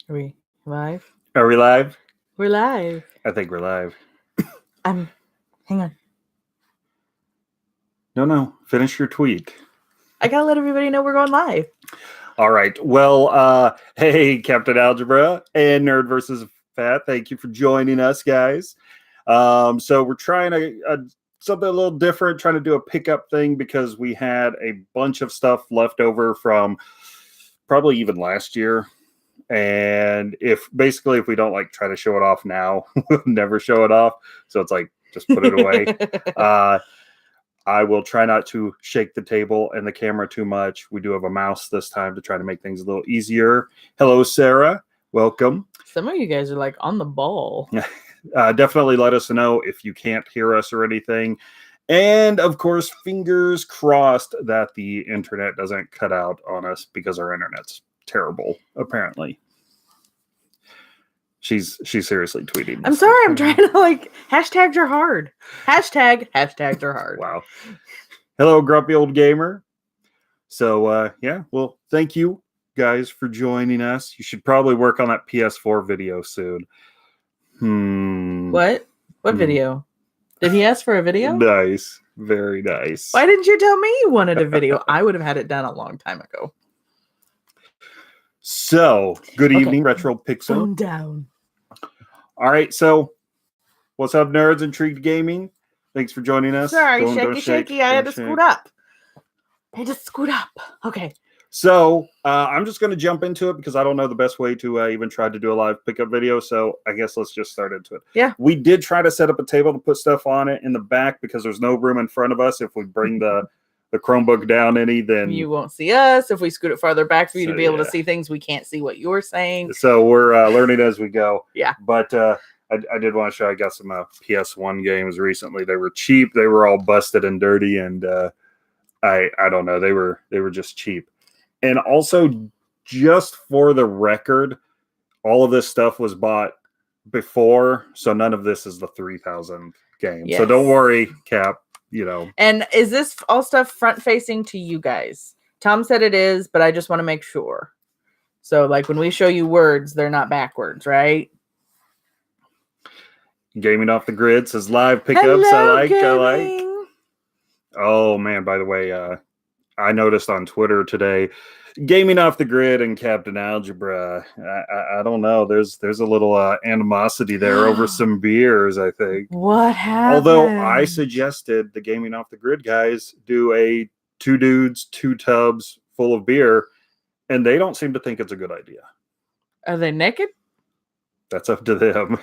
Are we live? Are we live? We're live. I think we're live. Hang on. No. Finish your tweet. I gotta let everybody know we're going live. All right. Well, hey, Captain Algebra and Nerd versus Fat. Thank you for joining us, guys. So we're trying something a little different, trying to do a pickup thing because we had a bunch of stuff left over from probably even last year. And if we don't like try to show it off now, we'll never show it off. So it's like, just put it away. I will try not to shake the table and the camera too much. We do have a mouse this time to try to make things a little easier. Hello, Sarah. Welcome. Some of you guys are like on the ball. Definitely let us know if you can't hear us or anything. And of course, fingers crossed that the internet doesn't cut out on us because our internet's terrible, apparently. She's seriously tweeting. I'm sorry, I'm trying to hashtags are hard. Hashtags are hard. Wow. Hello, grumpy old gamer. So well, thank you guys for joining us. You should probably work on that PS4 video soon. What video? Did he ask for a video? Nice. Very nice. Why didn't you tell me you wanted a video? I would have had it done a long time ago. So, good evening, Retro Pixel. Calm down. All right, so what's up, nerds? Intrigued Gaming. Thanks for joining us. Sorry, shaky. I had to scoot up. Okay. So, I'm just going to jump into it because I don't know the best way to even try to do a live pickup video. So, I guess let's just start into it. Yeah. We did try to set up a table to put stuff on it in the back because there's no room in front of us. If we bring the Chromebook down any, then you won't see us. If we scoot it farther back for you to be able to see things, we can't see what you're saying. So we're learning as we go. Yeah. But I did want to show I got some PS1 games recently. They were cheap. They were all busted and dirty, and I don't know. They were just cheap. And also, just for the record, all of this stuff was bought before, so none of this is the 3000 game. Yes. So don't worry, Cap. And is this all stuff front facing to you guys? Tom said it is, but I just want to make sure. So when we show you words, they're not backwards, right? Gaming Off the Grid says live pickups. Hello, I like. Gaming. Oh man, by the way, I noticed on Twitter today, Gaming Off the Grid and Captain Algebra. I don't know. There's a little animosity there over some beers, I think. What happened? Although I suggested the Gaming Off the Grid guys do a 2 dudes, 2 tubs full of beer, and they don't seem to think it's a good idea. Are they naked? That's up to them.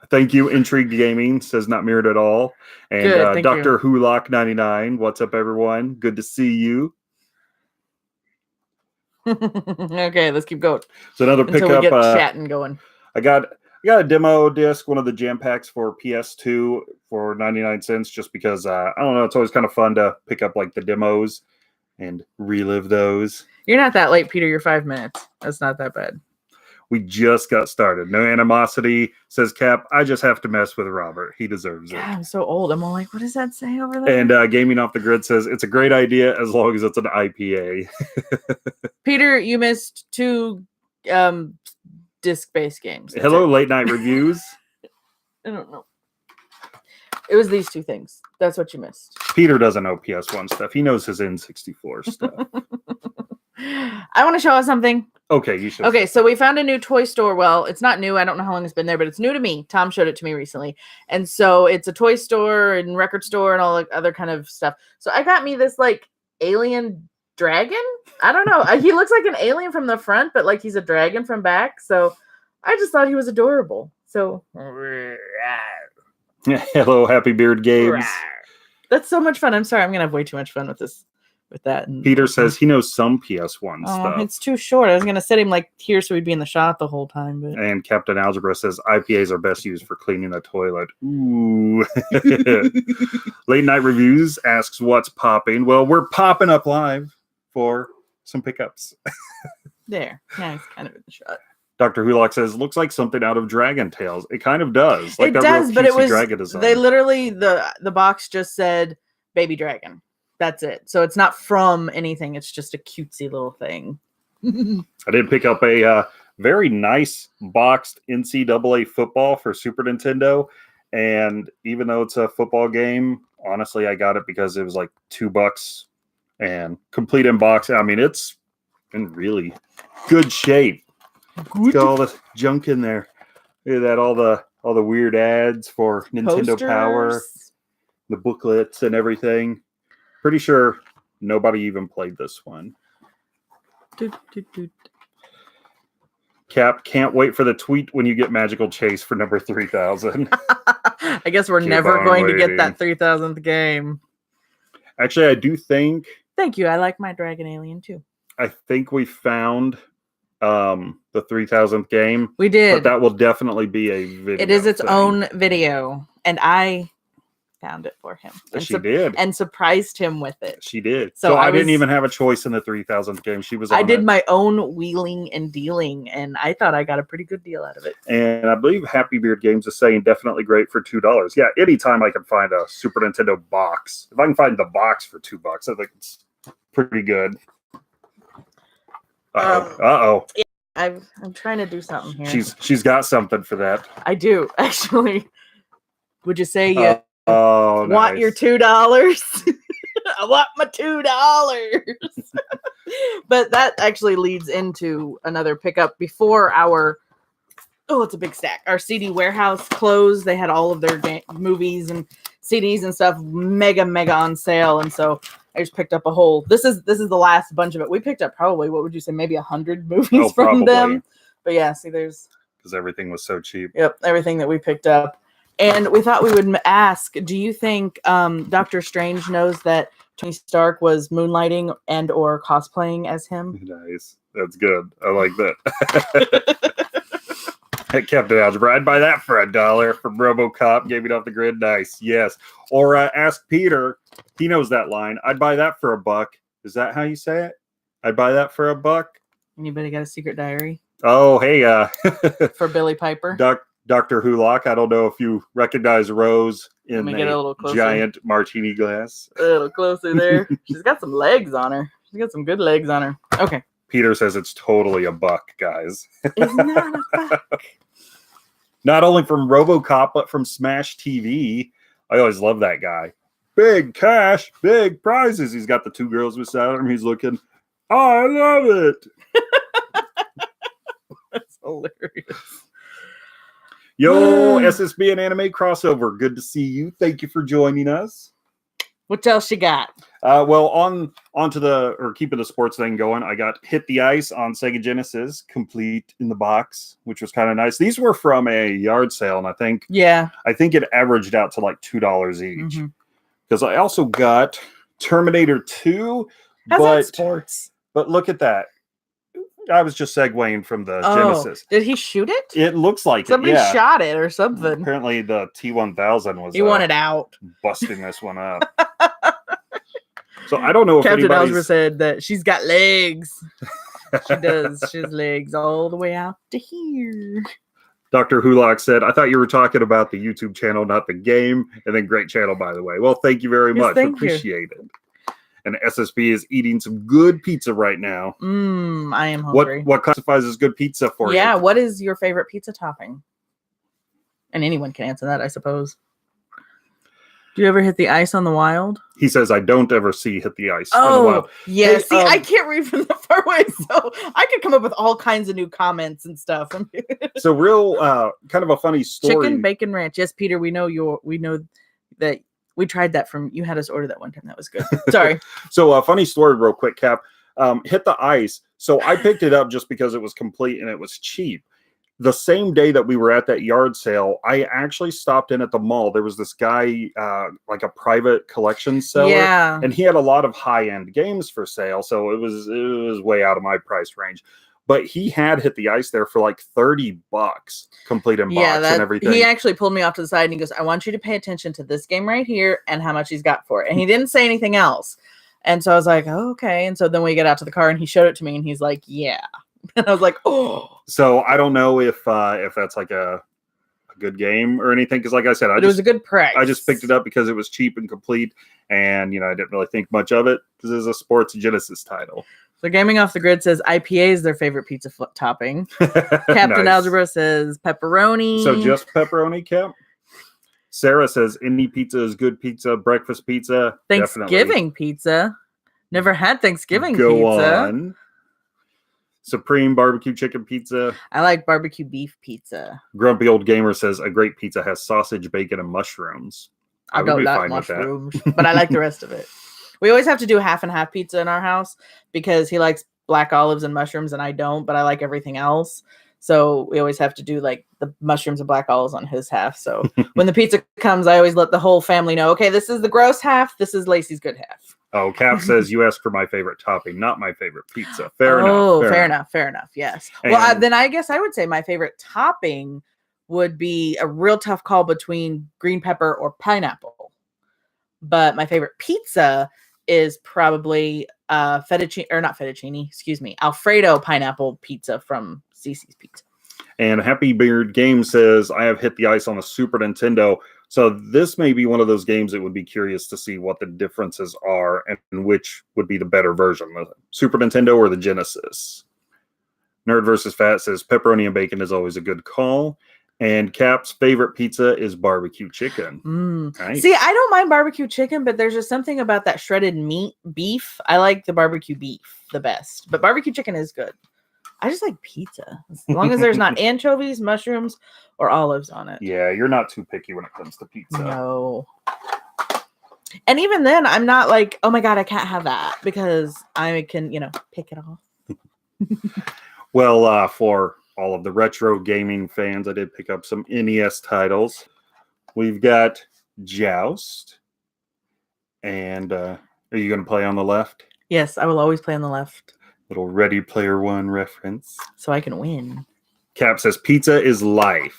Thank you, Intrigued Gaming says not mirrored at all. And Dr. Hulock 99, what's up, everyone? Good to see you. Okay, let's keep going. So another pickup. Until we get chatting going. I got a demo disc, one of the jam packs for PS2 for 99 cents, just because I don't know. It's always kind of fun to pick up the demos and relive those. You're not that late, Peter. You're 5 minutes. That's not that bad. We just got started. No animosity, says Cap. I just have to mess with Robert. He deserves it. God, I'm so old. I'm all like, what does that say over there? And Gaming Off the Grid says it's a great idea as long as it's an IPA. Peter, you missed 2 disc-based games. That's Hello, Late Night Reviews. I don't know. It was these 2 things. That's what you missed. Peter doesn't know PS1 stuff. He knows his N64 stuff. I want to show us something. Okay, you should. Okay, so we found a new toy store. Well, it's not new. I don't know how long it's been there, but it's new to me. Tom showed it to me recently. And so it's a toy store and record store and all the other kind of stuff. So I got me this alien dragon. I don't know. He looks like an alien from the front, but he's a dragon from back. So I just thought he was adorable. So hello, Happy Beard Games. That's so much fun. I'm sorry. I'm going to have way too much fun with this. With that. And Peter says he knows some PS1 stuff. It's too short. I was going to set him here so he'd be in the shot the whole time. But... And Captain Algebra says IPAs are best used for cleaning the toilet. Ooh. Late Night Reviews asks what's popping. Well, we're popping up live for some pickups. There. Yeah, it's kind of in the shot. Dr. Hulock says, looks like something out of Dragon Tales. It kind of does. It does, but it was, they literally, the box just said Baby Dragon. That's it. So it's not from anything. It's just a cutesy little thing. I did pick up a very nice boxed NCAA football for Super Nintendo. And even though it's a football game, honestly, I got it because it was like $2 and complete in box. I mean, it's in really good shape. It's got all the junk in there. Look at that, all the weird ads for Nintendo Power, the booklets and everything. Pretty sure nobody even played this one. Cap, can't wait for the tweet when you get Magical Chase for number 3000. I guess we're never going to get that 3000th game. Actually, I do think... Thank you. I like my Dragon Alien too. I think we found the 3000th game. We did. But that will definitely be a video. It is its own video. And I found it for him. She did. And surprised him with it. She did. So I didn't even have a choice in the 3000th game. She was on I did my own wheeling and dealing, and I thought I got a pretty good deal out of it. And I believe Happy Beard Games is saying definitely great for $2. Yeah, anytime I can find a Super Nintendo box. If I can find the box for $2, I think it's pretty good. Uh-oh. Yeah, I'm trying to do something here. She's got something for that. I do, actually. Would you say you nice. want your $2? I want my $2. But that actually leads into another pickup before our... Oh, it's a big stack. Our CD warehouse closed. They had all of their movies and CDs and stuff mega on sale, and so I just picked up a whole. This is the last bunch of it. We picked up probably, what would you say, maybe 100 movies from them. But yeah, see, there's because everything was so cheap. Yep, everything that we picked up, and we thought we would ask. Do you think Doctor Strange knows that Tony Stark was moonlighting and or cosplaying as him? Nice, that's good. I like that. Captain Algebra, I'd buy that for $1 from RoboCop. Gave it off the grid. Nice. Yes. Or ask Peter. He knows that line. I'd buy that for $1. Is that how you say it? I'd buy that for $1. Anybody got a secret diary? Oh, hey. For Billy Piper. Dr. Hulock. I don't know if you recognize Rose in a giant martini glass. A little closer there. She's got some legs on her. She's got some good legs on her. Okay. Peter says it's totally $1, guys. It's not $1. Not only from RoboCop, but from Smash TV. I always love that guy. Big cash, big prizes. He's got the 2 girls beside him. He's looking, I love it. That's hilarious. Yo, SSB and anime crossover. Good to see you. Thank you for joining us. What else you got? Well, keeping the sports thing going, I got Hit the Ice on Sega Genesis, complete in the box, which was kind of nice. These were from a yard sale, and I think it averaged out to like $2 each. Because I also got Terminator 2. How's that sports? But look at that. I was just segueing from the Genesis. Did he shoot it? It looks like somebody shot it or something. Apparently the T-1000 was. He wanted out. Busting this one up. So I don't know if Captain Algebra said that she's got legs. She does. She has legs all the way out to here. Dr. Hulock said, I thought you were talking about the YouTube channel, not the game. And then great channel, by the way. Well, thank you very much. Appreciate it. And SSB is eating some good pizza right now. I am hungry. What classifies as good pizza for you? Yeah, what is your favorite pizza topping? And anyone can answer that, I suppose. Do you ever hit the ice on the wild? He says, I don't ever see hit the ice on the wild. Yeah. See, I can't read from the far away, so I could come up with all kinds of new comments and stuff. So real, kind of a funny story. Chicken bacon ranch. Yes, Peter, we know that we tried that from, you had us order that one time. That was good. Sorry. So a funny story real quick, Cap. Hit the ice. So I picked it up just because it was complete and it was cheap. The same day that we were at that yard sale, I actually stopped in at the mall. There was this guy, like a private collection seller, and he had a lot of high-end games for sale. So it was way out of my price range. But he had hit the ice there for like $30, complete in box and everything. He actually pulled me off to the side and he goes, I want you to pay attention to this game right here and how much he's got for it. And he didn't say anything else. And so I was like, oh, okay. And so then we get out to the car and he showed it to me and he's like, yeah. And I was like, oh. So I don't know if that's like a good game or anything, because like I said, it was a good price. I just picked it up because it was cheap and complete, and I didn't really think much of it because it was a Sports Genesis title. So Gaming Off the Grid says IPA is their favorite pizza topping. Captain Nice. Algebra says pepperoni. So just pepperoni, Cap? Sarah says any pizza is good pizza. Breakfast pizza, Thanksgiving definitely. pizza. Never had Thanksgiving Go pizza. on. Supreme barbecue chicken pizza. I like barbecue beef pizza. Grumpy Old Gamer says a great pizza has sausage, bacon, and mushrooms. I don't like mushrooms, but I like the rest of it. We always have to do half and half pizza in our house because he likes black olives and mushrooms and I don't, but I like everything else. So we always have to do like the mushrooms and black olives on his half. So when the pizza comes, I always let the whole family know, okay, this is the gross half. This is Lacey's good half. Oh, Cap says you asked for my favorite topping, not my favorite pizza. Fair enough. Oh, fair enough. Yes. And well, then I guess I would say my favorite topping would be a real tough call between green pepper or pineapple. But my favorite pizza is probably Alfredo pineapple pizza from CC's Pizza. And Happy Beard Game says, I have hit the ice on a Super Nintendo. So this may be one of those games that would be curious to see what the differences are and which would be the better version, the Super Nintendo or the Genesis. Nerd vs. Fat says pepperoni and bacon is always a good call. And Cap's favorite pizza is barbecue chicken. Nice. See, I don't mind barbecue chicken, but there's just something about that shredded beef. I like the barbecue beef the best, but barbecue chicken is good. I just like pizza as long as there's not anchovies, mushrooms, or olives on it. Yeah, you're not too picky when it comes to pizza. No. And even then, I'm not like, oh my God, I can't have that because I can, pick it off. Well, for all of the retro gaming fans, I did pick up some NES titles. We've got Joust. And are you going to play on the left? Yes, I will always play on the left. Little Ready Player One reference. So I can win. Cap says pizza is life.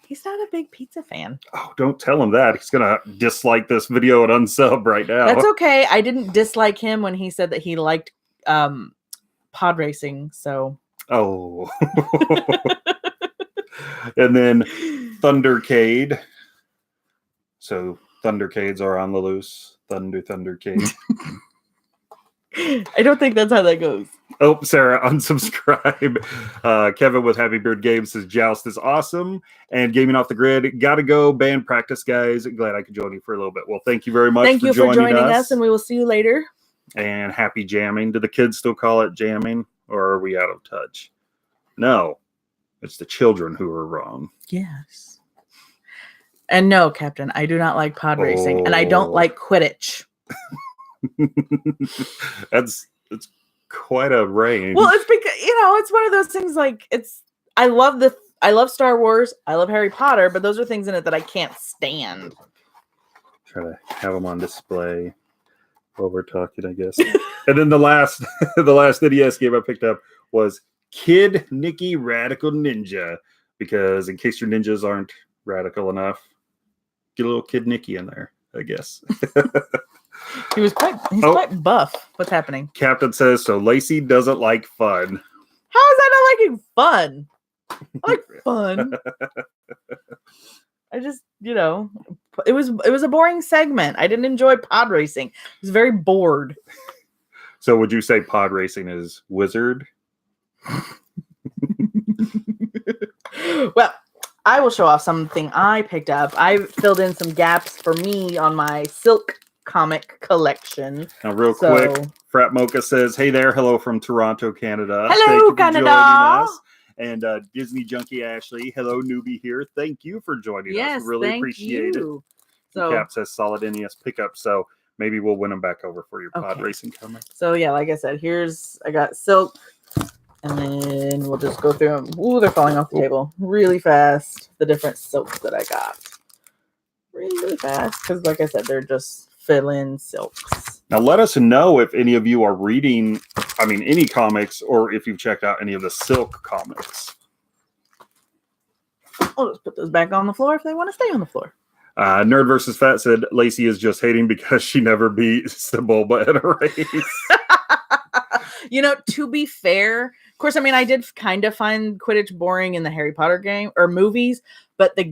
He's not a big pizza fan. Oh, don't tell him that. He's going to dislike this video and unsub right now. That's okay. I didn't dislike him when he said that he liked pod racing, so... Oh. And then Thundercade. So Thundercades are on the loose. Thundercade. I don't think that's how that goes. Oh, Sarah, unsubscribe. Kevin with Happy Beard Games says Joust is awesome. And Gaming Off the Grid, gotta go. Band practice, guys. Glad I could join you for a little bit. Well, thank you very much for joining us. And we will see you later. And happy jamming. Do the kids still call it jamming? Or are we out of touch? No. It's the children who are wrong. Yes. And no, Captain, I do not like pod racing. And I don't like Quidditch. It's quite a range. Well, it's because it's one of those things like I love Star Wars, I love Harry Potter, but those are things in it that I can't stand. Try to have them on display while we're talking, I guess. And then the last NES game I picked up was Kid Nicky Radical Ninja, because in case your ninjas aren't radical enough, get a little Kid Nicky in there, I guess. He's quite buff. What's happening? Captain says, so Lacey doesn't like fun. How is that not liking fun? I like fun. I just, it was a boring segment. I didn't enjoy pod racing. I was very bored. So would you say pod racing is wizard? Well, I will show off something I picked up. I filled in some gaps for me on my Silk comic collection. Now, real quick, Frat Mocha says, hey there, hello from Toronto, Canada. Hello, Canada. And Disney Junkie Ashley, hello, newbie here. Thank you for joining us. Really appreciate it. So, Cap says solid NES pickup, so maybe we'll win them back over for your pod racing comment. So yeah, like I said, I got Silk, and then we'll just go through them. Ooh, they're falling off the table really fast. The different Silks that I got. Really fast, because like I said, they're just fill-in Silks. Now let us know if any of you are reading, any comics, or if you've checked out any of the Silk comics. I'll just put those back on the floor if they want to stay on the floor. Nerd vs. Fat said Lacey is just hating because she never beats the Bulba in a race. To be fair, of course, I did kind of find Quidditch boring in the Harry Potter game or movies, but the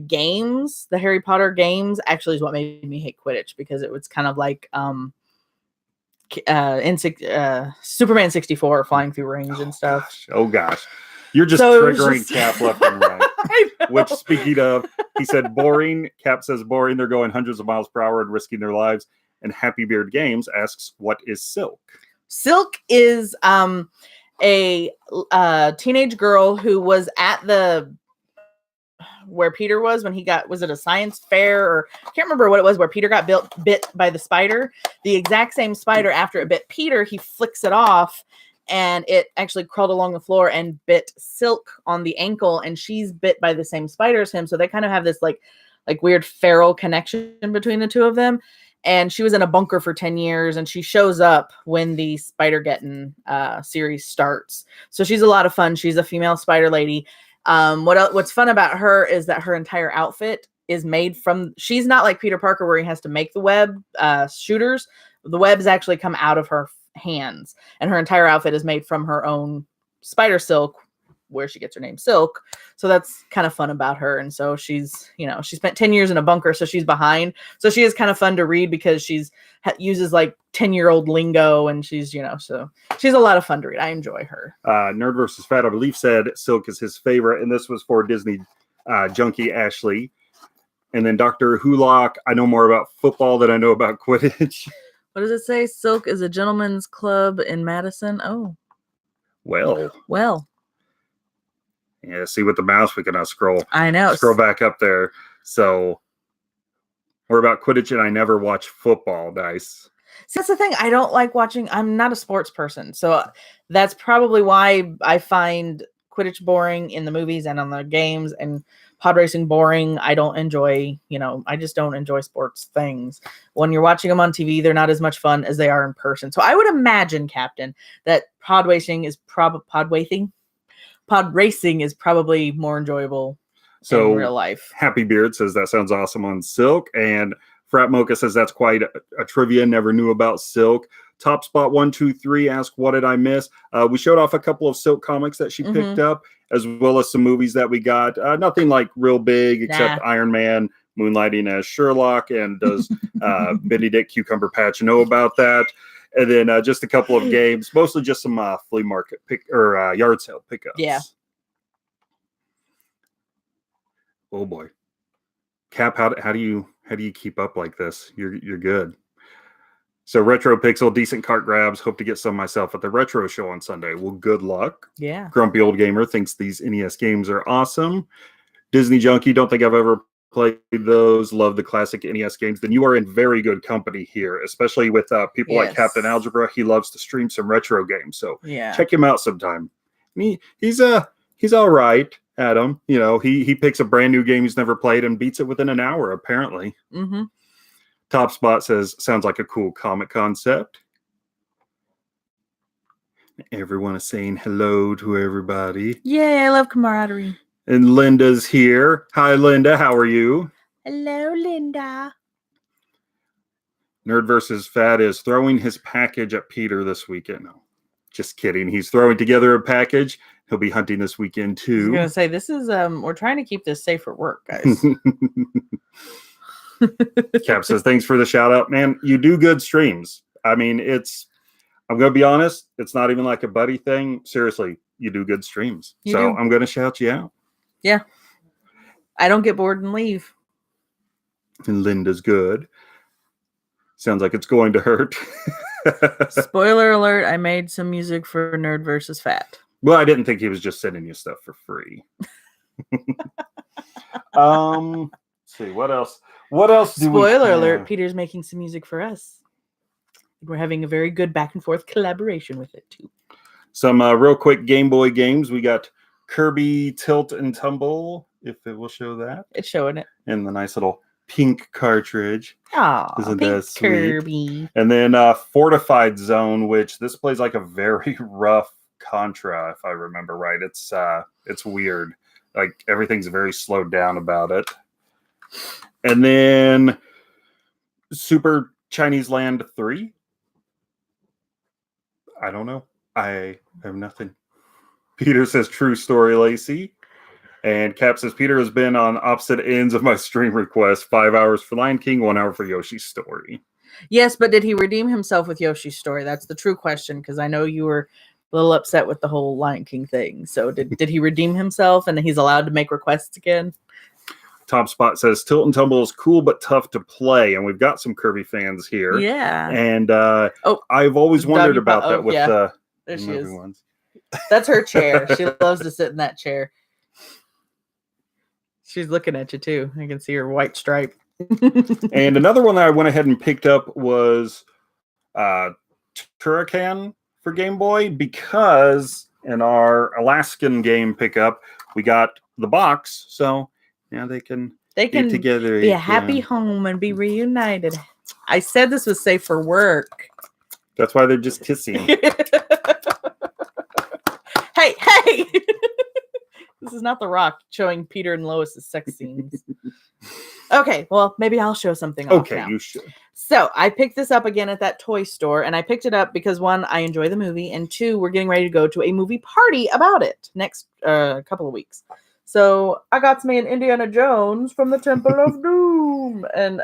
Harry Potter games actually is what made me hate Quidditch, because it was kind of like Superman 64 flying through rings and stuff. Oh gosh. You're just So it was triggering just- Cap left and right. I know. Which, speaking of, he said boring. Cap says boring. They're going hundreds of miles per hour and risking their lives. And Happy Beard Games asks, what is Silk? Silk is a teenage girl who was at the where Peter was when he was it a science fair, or I can't remember what it was, where Peter got bit by the spider. The exact same spider, after it bit Peter, he flicks it off and it actually crawled along the floor and bit Silk on the ankle, and she's bit by the same spider as him. So they kind of have this like weird feral connection between the two of them. And she was in a bunker for 10 years, and she shows up when the Spider-Geddon series starts. So she's a lot of fun. She's a female spider lady. What's fun about her is that her entire outfit is made from, she's not like Peter Parker where he has to make the web shooters. The webs actually come out of her hands, and her entire outfit is made from her own spider silk, where she gets her name Silk. So that's kind of fun about her. And so she's, she spent 10 years in a bunker, so she's behind. So she is kind of fun to read because she's uses like 10-year-old lingo, and she's, so she's a lot of fun to read. I enjoy her. Nerd versus Fat, I believe, said Silk is his favorite, and this was for Disney junkie Ashley. And then Dr. Hulock, I know more about football than I know about Quidditch. What does it say? Silk is a gentleman's club in Madison. Oh. Well. Yeah, see, with the mouse, we cannot scroll. I know. Scroll back up there. So, we're about Quidditch, and I never watch football. Nice. See, that's the thing. I don't like watching. I'm not a sports person. So, that's probably why I find Quidditch boring in the movies and on the games, and pod racing boring. I don't enjoy, I just don't enjoy sports things. When you're watching them on TV, they're not as much fun as they are in person. So, I would imagine, Captain, that pod racing is pod racing is probably more enjoyable in real life. Happy Beard says that sounds awesome on Silk, and Frat Mocha says that's quite a trivia. Never knew about Silk. Top Spot 123 asked, what did I miss? We showed off a couple of Silk comics that she picked up, as well as some movies that we got. Nothing like real big, except Iron Man moonlighting as Sherlock, and does Benedict Cucumber Patch know about that? And then just a couple of games, mostly just some flea market yard sale pickups. Yeah. Oh boy, Cap, how do you keep up like this? You're good. So Retro Pixel, decent cart grabs. Hope to get some myself at the Retro Show on Sunday. Well, good luck. Yeah. Grumpy Old Gamer thinks these NES games are awesome. Disney Junkie, don't think I've ever played those, love the classic NES games. Then you are in very good company here, especially with people like Captain Algebra. He loves to stream some retro games, so check him out sometime. He's all right at them. He picks a brand new game he's never played and beats it within an hour, apparently. Top Spot says sounds like a cool comic concept. Everyone is saying hello to everybody. Yay, I love camaraderie. And Linda's here. Hi, Linda. How are you? Hello, Linda. Nerd versus Fat is throwing his package at Peter this weekend. No, just kidding. He's throwing together a package. He'll be hunting this weekend, too. I was going to say, this is, we're trying to keep this safe for work, guys. Cap says, thanks for the shout out, man. You do good streams. I mean, I'm going to be honest, it's not even like a buddy thing. Seriously, you do good streams. I'm going to shout you out. Yeah. I don't get bored and leave. And Linda's good. Sounds like it's going to hurt. Spoiler alert, I made some music for Nerd versus Fat. Well, I didn't think he was just sending you stuff for free. Let's see, what else? What else do Spoiler alert, Peter's making some music for us. We're having a very good back and forth collaboration with it, too. Some real quick Game Boy games. We got Kirby Tilt and Tumble, if it will show that. It's showing it. And the nice little pink cartridge. Aw, isn't pink that sweet? Kirby. And then Fortified Zone, which this plays like a very rough Contra, if I remember right. It's weird. Like everything's very slowed down about it. And then Super Chinese Land 3. I don't know. I have nothing. Peter says true story, Lacey. And Cap says Peter has been on opposite ends of my stream request. 5 hours for Lion King, 1 hour for Yoshi's Story. Yes, but did he redeem himself with Yoshi's story? That's the true question, because I know you were a little upset with the whole Lion King thing. So did he redeem himself and he's allowed to make requests again? Top Spot says Tilt and Tumble is cool but tough to play, and we've got some Kirby fans here. Yeah. And I've always wondered about that with the there she movie is. ones. That's her chair. She loves to sit in that chair. She's looking at you too. I can see her white stripe. And another one that I went ahead and picked up was Turrican for Game Boy, because in our Alaskan game pickup we got the box, so yeah, they can be together, be a happy home and be reunited. I said this was safe for work. That's why they're just kissing. Hey! This is not The Rock showing Peter and Lois's sex scenes. Okay, well, maybe I'll show something off now. You should. So I picked this up again at that toy store, and I picked it up because, one, I enjoy the movie, and two, we're getting ready to go to a movie party about it next couple of weeks. So I got me an Indiana Jones from the Temple of Doom, and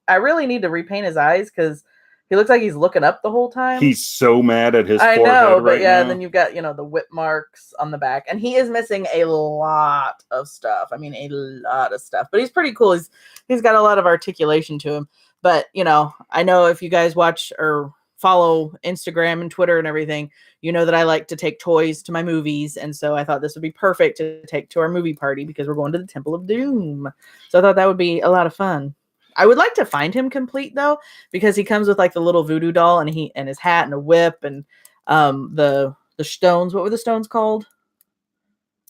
I really need to repaint his eyes because he looks like he's looking up the whole time. He's so mad at his forehead but now. And then you've got, the whip marks on the back. And he is missing a lot of stuff. I mean, a lot of stuff. But he's pretty cool. He's got a lot of articulation to him. But, I know if you guys watch or follow Instagram and Twitter and everything, you know that I like to take toys to my movies. And so I thought this would be perfect to take to our movie party because we're going to the Temple of Doom. So I thought that would be a lot of fun. I would like to find him complete though, because he comes with like the little voodoo doll and his hat and a whip and the stones. What were the stones called?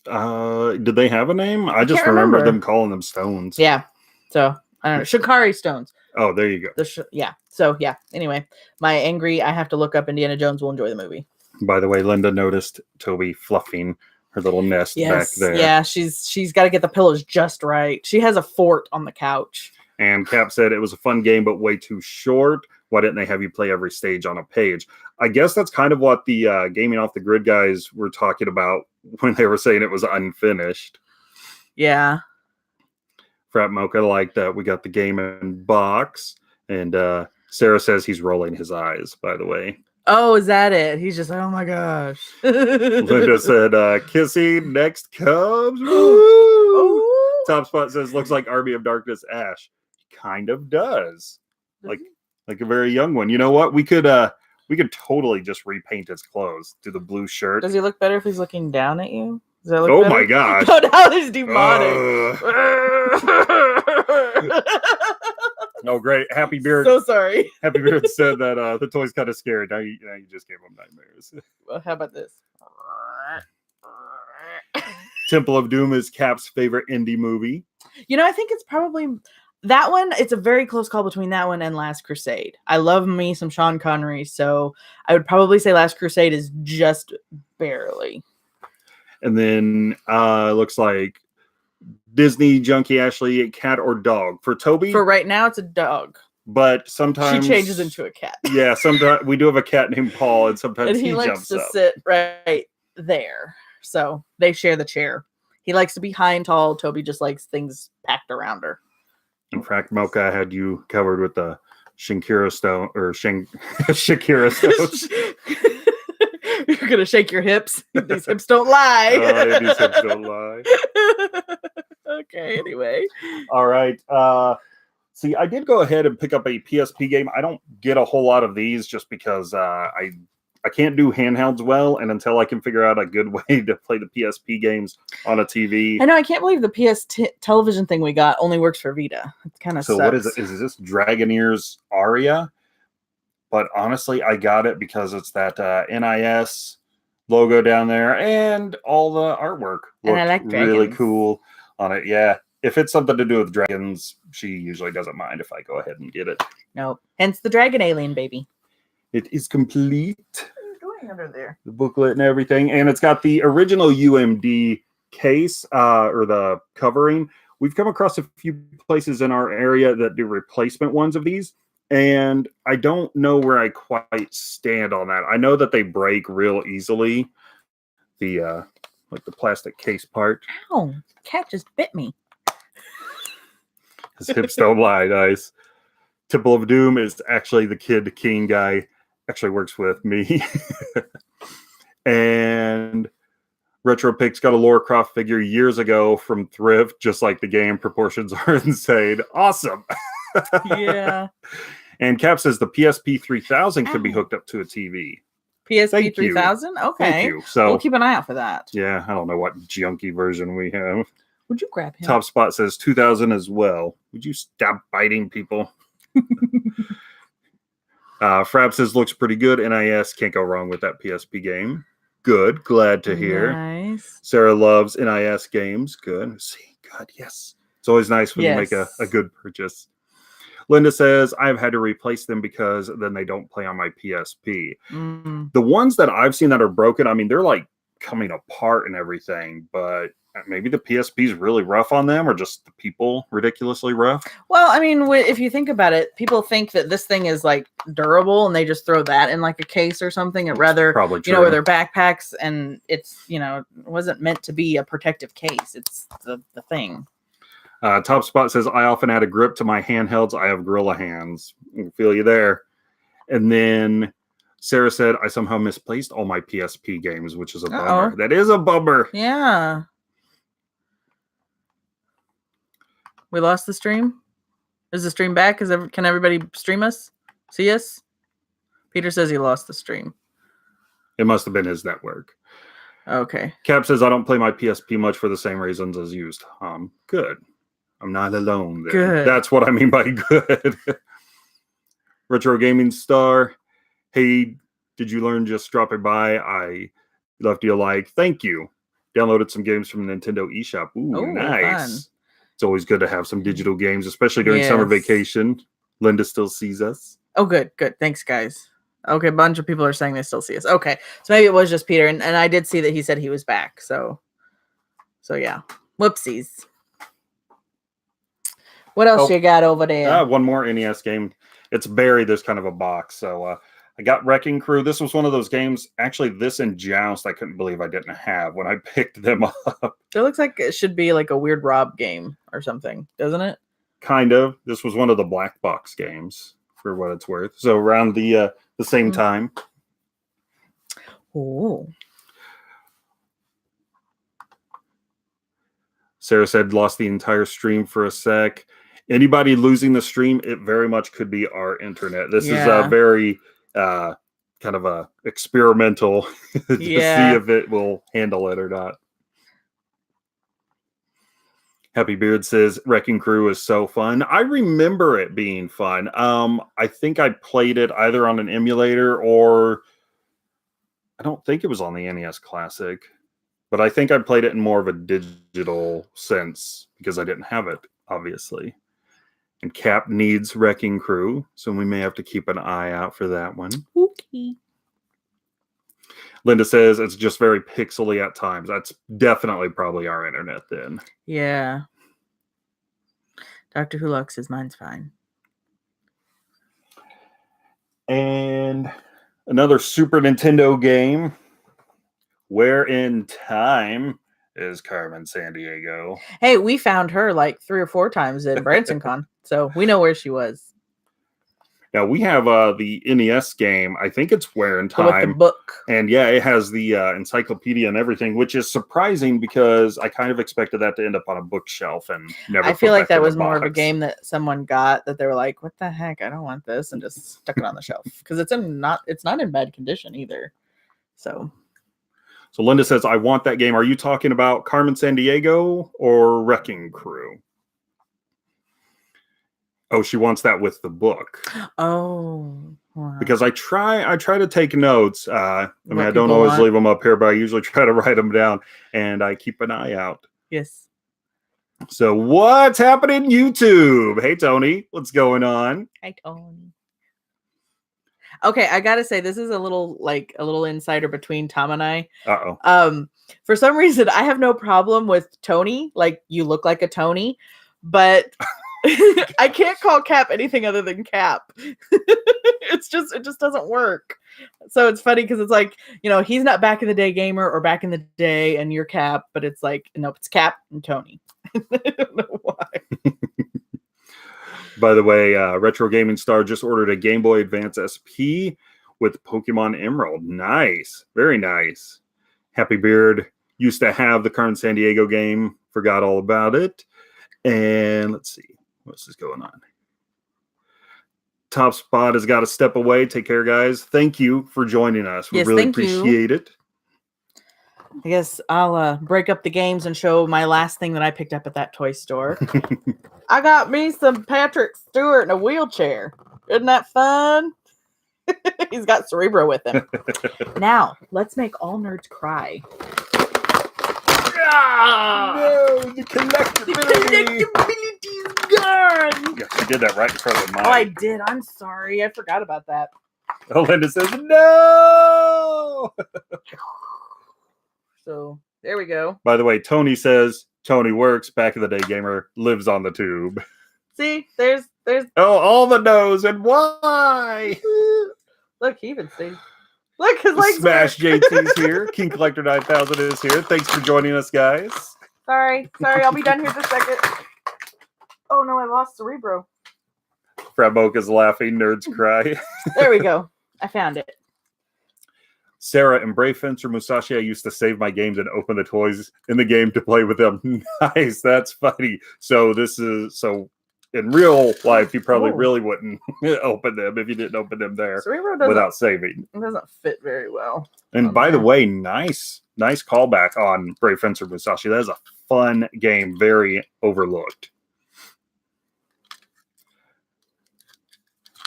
Did they have a name? I just remember them calling them stones. Yeah. So I don't know. Shikari stones. Oh, there you go. So yeah. Anyway, I have to look up Indiana Jones will enjoy the movie. By the way, Linda noticed Toby fluffing her little nest back there. Yeah, she's got to get the pillows just right. She has a fort on the couch. And Cap said it was a fun game, but way too short. Why didn't they have you play every stage on a page? I guess that's kind of what the Gaming Off the Grid guys were talking about when they were saying it was unfinished. Yeah. Frat Mocha liked that we got the game in box. And Sarah says he's rolling his eyes, by the way. Oh, is that it? He's just like, oh my gosh. Linda said, kissing next comes. Woo! Top Spot says, looks like Army of Darkness Ash. Kind of does. Like a very young one. You know what? We could totally just repaint his clothes to the blue shirt. Does he look better if he's looking down at you? Does that look better? My gosh. Oh, now he's demonic. Oh, great. Happy Beard. So sorry. Happy Beard said that the toy's kind of scary. Now you just gave him nightmares. Well, how about this? Temple of Doom is Cap's favorite indie movie. I think it's probably that one. It's a very close call between that one and Last Crusade. I love me some Sean Connery, so I would probably say Last Crusade is just barely. And then looks like Disney Junkie Ashley, cat or dog for Toby. For right now, it's a dog. But sometimes she changes into a cat. Yeah, sometimes we do have a cat named Paul, and sometimes he likes to sit right there. So they share the chair. He likes to be high and tall. Toby just likes things packed around her. In fact, Mocha, I had you covered with the Shakira stone or Shakira stones. You're gonna shake your hips. These hips don't lie. These hips don't lie. Okay. Anyway. All right. See, I did go ahead and pick up a PSP game. I don't get a whole lot of these just because I can't do handhelds well, and until I can figure out a good way to play the PSP games on a TV. I know, I can't believe the television thing we got only works for Vita. It kind of sucks. What is it? Is this Dragoneer's Aria? But honestly, I got it because it's that NIS logo down there, and all the artwork looked really cool on it. Yeah, if it's something to do with dragons, she usually doesn't mind if I go ahead and get it. No, hence the Dragon Alien, baby. It is complete. What are you doing under there? The booklet and everything. And it's got the original UMD case or the covering. We've come across a few places in our area that do replacement ones of these. And I don't know where I quite stand on that. I know that they break real easily. The plastic case part. Ow, cat just bit me. His hips don't lie, guys. Temple of Doom is actually the Kid King guy. Actually works with me. And RetroPix got a Lara Croft figure years ago from Thrift, just like the game. Proportions are insane. Awesome. Yeah. And Cap says the PSP 3000 could be hooked up to a TV. PSP 3000? Okay. Thank you. So we'll keep an eye out for that. Yeah, I don't know what junky version we have. Would you grab him? Top Spot says 2000 as well. Would you stop biting people? Frab says looks pretty good. NIS, can't go wrong with that PSP game. Good. Glad to hear. Nice. Sarah loves NIS games. Good. See, good. Yes. It's always nice when you make a good purchase. Linda says, I've had to replace them because then they don't play on my PSP. The ones that I've seen that are broken, I mean, they're like coming apart and everything, but maybe the PSP is really rough on them, or just the people ridiculously rough. Well, I mean, if you think about it, people think that this thing is like durable and they just throw that in like a case or something. And rather, probably true. You know, where they're backpacks and it's, you know, it wasn't meant to be a protective case. It's the thing. Top Spot says, I often add a grip to my handhelds. I have gorilla hands. I feel you there. And then Sarah said, I somehow misplaced all my PSP games, which is a bummer. That is a bummer. Yeah. We lost the stream. Is the stream back? Can everybody stream us? See us? Peter says he lost the stream. It must have been his network. Okay. Cap says, I don't play my PSP much for the same reasons as used. Good. I'm not alone there. Good. That's what I mean by good. Retro Gaming Star. Hey, did you learn just dropping by? I left you a like. Thank you. Downloaded some games from Nintendo eShop. Ooh, nice. Fun. It's always good to have some digital games, especially during summer vacation. Linda still sees us. Oh, good. Thanks, guys. Okay, a bunch of people are saying they still see us. Okay, so maybe it was just Peter, and I did see that he said he was back. So yeah. Whoopsies. What else you got over there? One more NES game. It's buried. There's kind of a box. So I got Wrecking Crew. This was one of those games. Actually, this and Joust, I couldn't believe I didn't have when I picked them up. It looks like it should be like a weird Rob game or something, doesn't it? Kind of. This was one of the black box games, for what it's worth. So around the same time. Oh. Sarah said lost the entire stream for a sec. Anybody losing the stream, it very much could be our internet. This is a very kind of a experimental to see if it will handle it or not. Happy Beard says Wrecking Crew is so fun. I remember it being fun. I think I played it either on an emulator or I don't think it was on the NES Classic, but I think I played it in more of a digital sense because I didn't have it, obviously. And Cap needs Wrecking Crew, so we may have to keep an eye out for that one. Okay. Linda says it's just very pixely at times. That's definitely probably our internet then. Yeah. Dr. Hulux says mine's fine. And another Super Nintendo game. Where in Time is Carmen Sandiego? Hey, we found her like 3 or 4 times at BransonCon, so we know where she was. Now we have the NES game. I think it's Where in Time. With the book. And yeah, it has the encyclopedia and everything, which is surprising because I kind of expected that to end up on a bookshelf and never. I feel like that was more of a game that someone got that they were like, "What the heck? I don't want this," and just stuck it on the shelf because it's not in bad condition either. So Linda says, "I want that game." Are you talking about Carmen Sandiego or Wrecking Crew? Oh, she wants that with the book. Oh, wow. Because I try to take notes. I mean, I don't always leave them up here, but I usually try to write them down, and I keep an eye out. Yes. So what's happening YouTube? Hey, Tony, what's going on? Hi, Tony. Okay, I gotta say this is a little insider between Tom and I. For some reason, I have no problem with Tony. Like, you look like a Tony, but I can't call Cap anything other than Cap. It just doesn't work. So it's funny because it's like, you know, he's not back in the day gamer or back in the day and you're Cap, but it's like, nope, it's Cap and Tony. I don't know why. By the way, Retro Gaming Star just ordered a Game Boy Advance SP with Pokemon Emerald. Nice. Very nice. Happy Beard used to have the Carmen San Diego game. Forgot all about it. And let's see. What's going on? Top Spot has got to step away. Take care, guys. Thank you for joining us. We really appreciate it. I guess I'll break up the games and show my last thing that I picked up at that toy store. I got me some Patrick Stewart in a wheelchair. Isn't that fun? He's got Cerebro with him. Now, let's make all nerds cry. No, the collectability. Collectability's gone. Yeah, you did that right in front of mine. Oh, I did. I'm sorry. I forgot about that. Oh, Linda says no. So there we go. By the way, Tony says Tony works. Back in the day gamer lives on the tube. See, there's. Oh, all the no's and why? Look, he even see. Look, his legs. Smash JT's here. King Collector 9000 is here. Thanks for joining us, guys. Sorry. I'll be done here in a second. Oh no, I lost Cerebro. Frat Mocha's laughing. Nerds cry. There we go. I found it. Sarah and Brave Fencer Musashi, I used to save my games and open the toys in the game to play with them. Nice, that's funny. So in real life, you probably really wouldn't open them if you didn't open them there without saving. It doesn't fit very well. And by the way, nice callback on Brave Fencer Musashi. That is a fun game, very overlooked.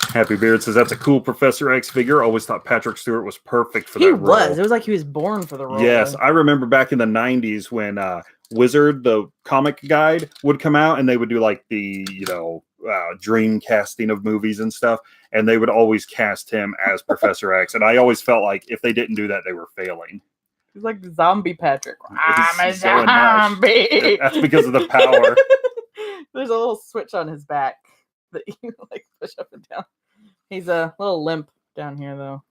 Happy Beard says that's a cool Professor X figure. Always thought Patrick Stewart was perfect for that role. He was. It was like he was born for the role. Yes, I remember back in the 90s when Wizard, the comic guide, would come out and they would do like the, dream casting of movies and stuff. And they would always cast him as Professor X. And I always felt like if they didn't do that, they were failing. He's like zombie Patrick. I'm a zombie. That's because of the power. There's a little switch on his back that you like push up and down. He's a little limp down here, though.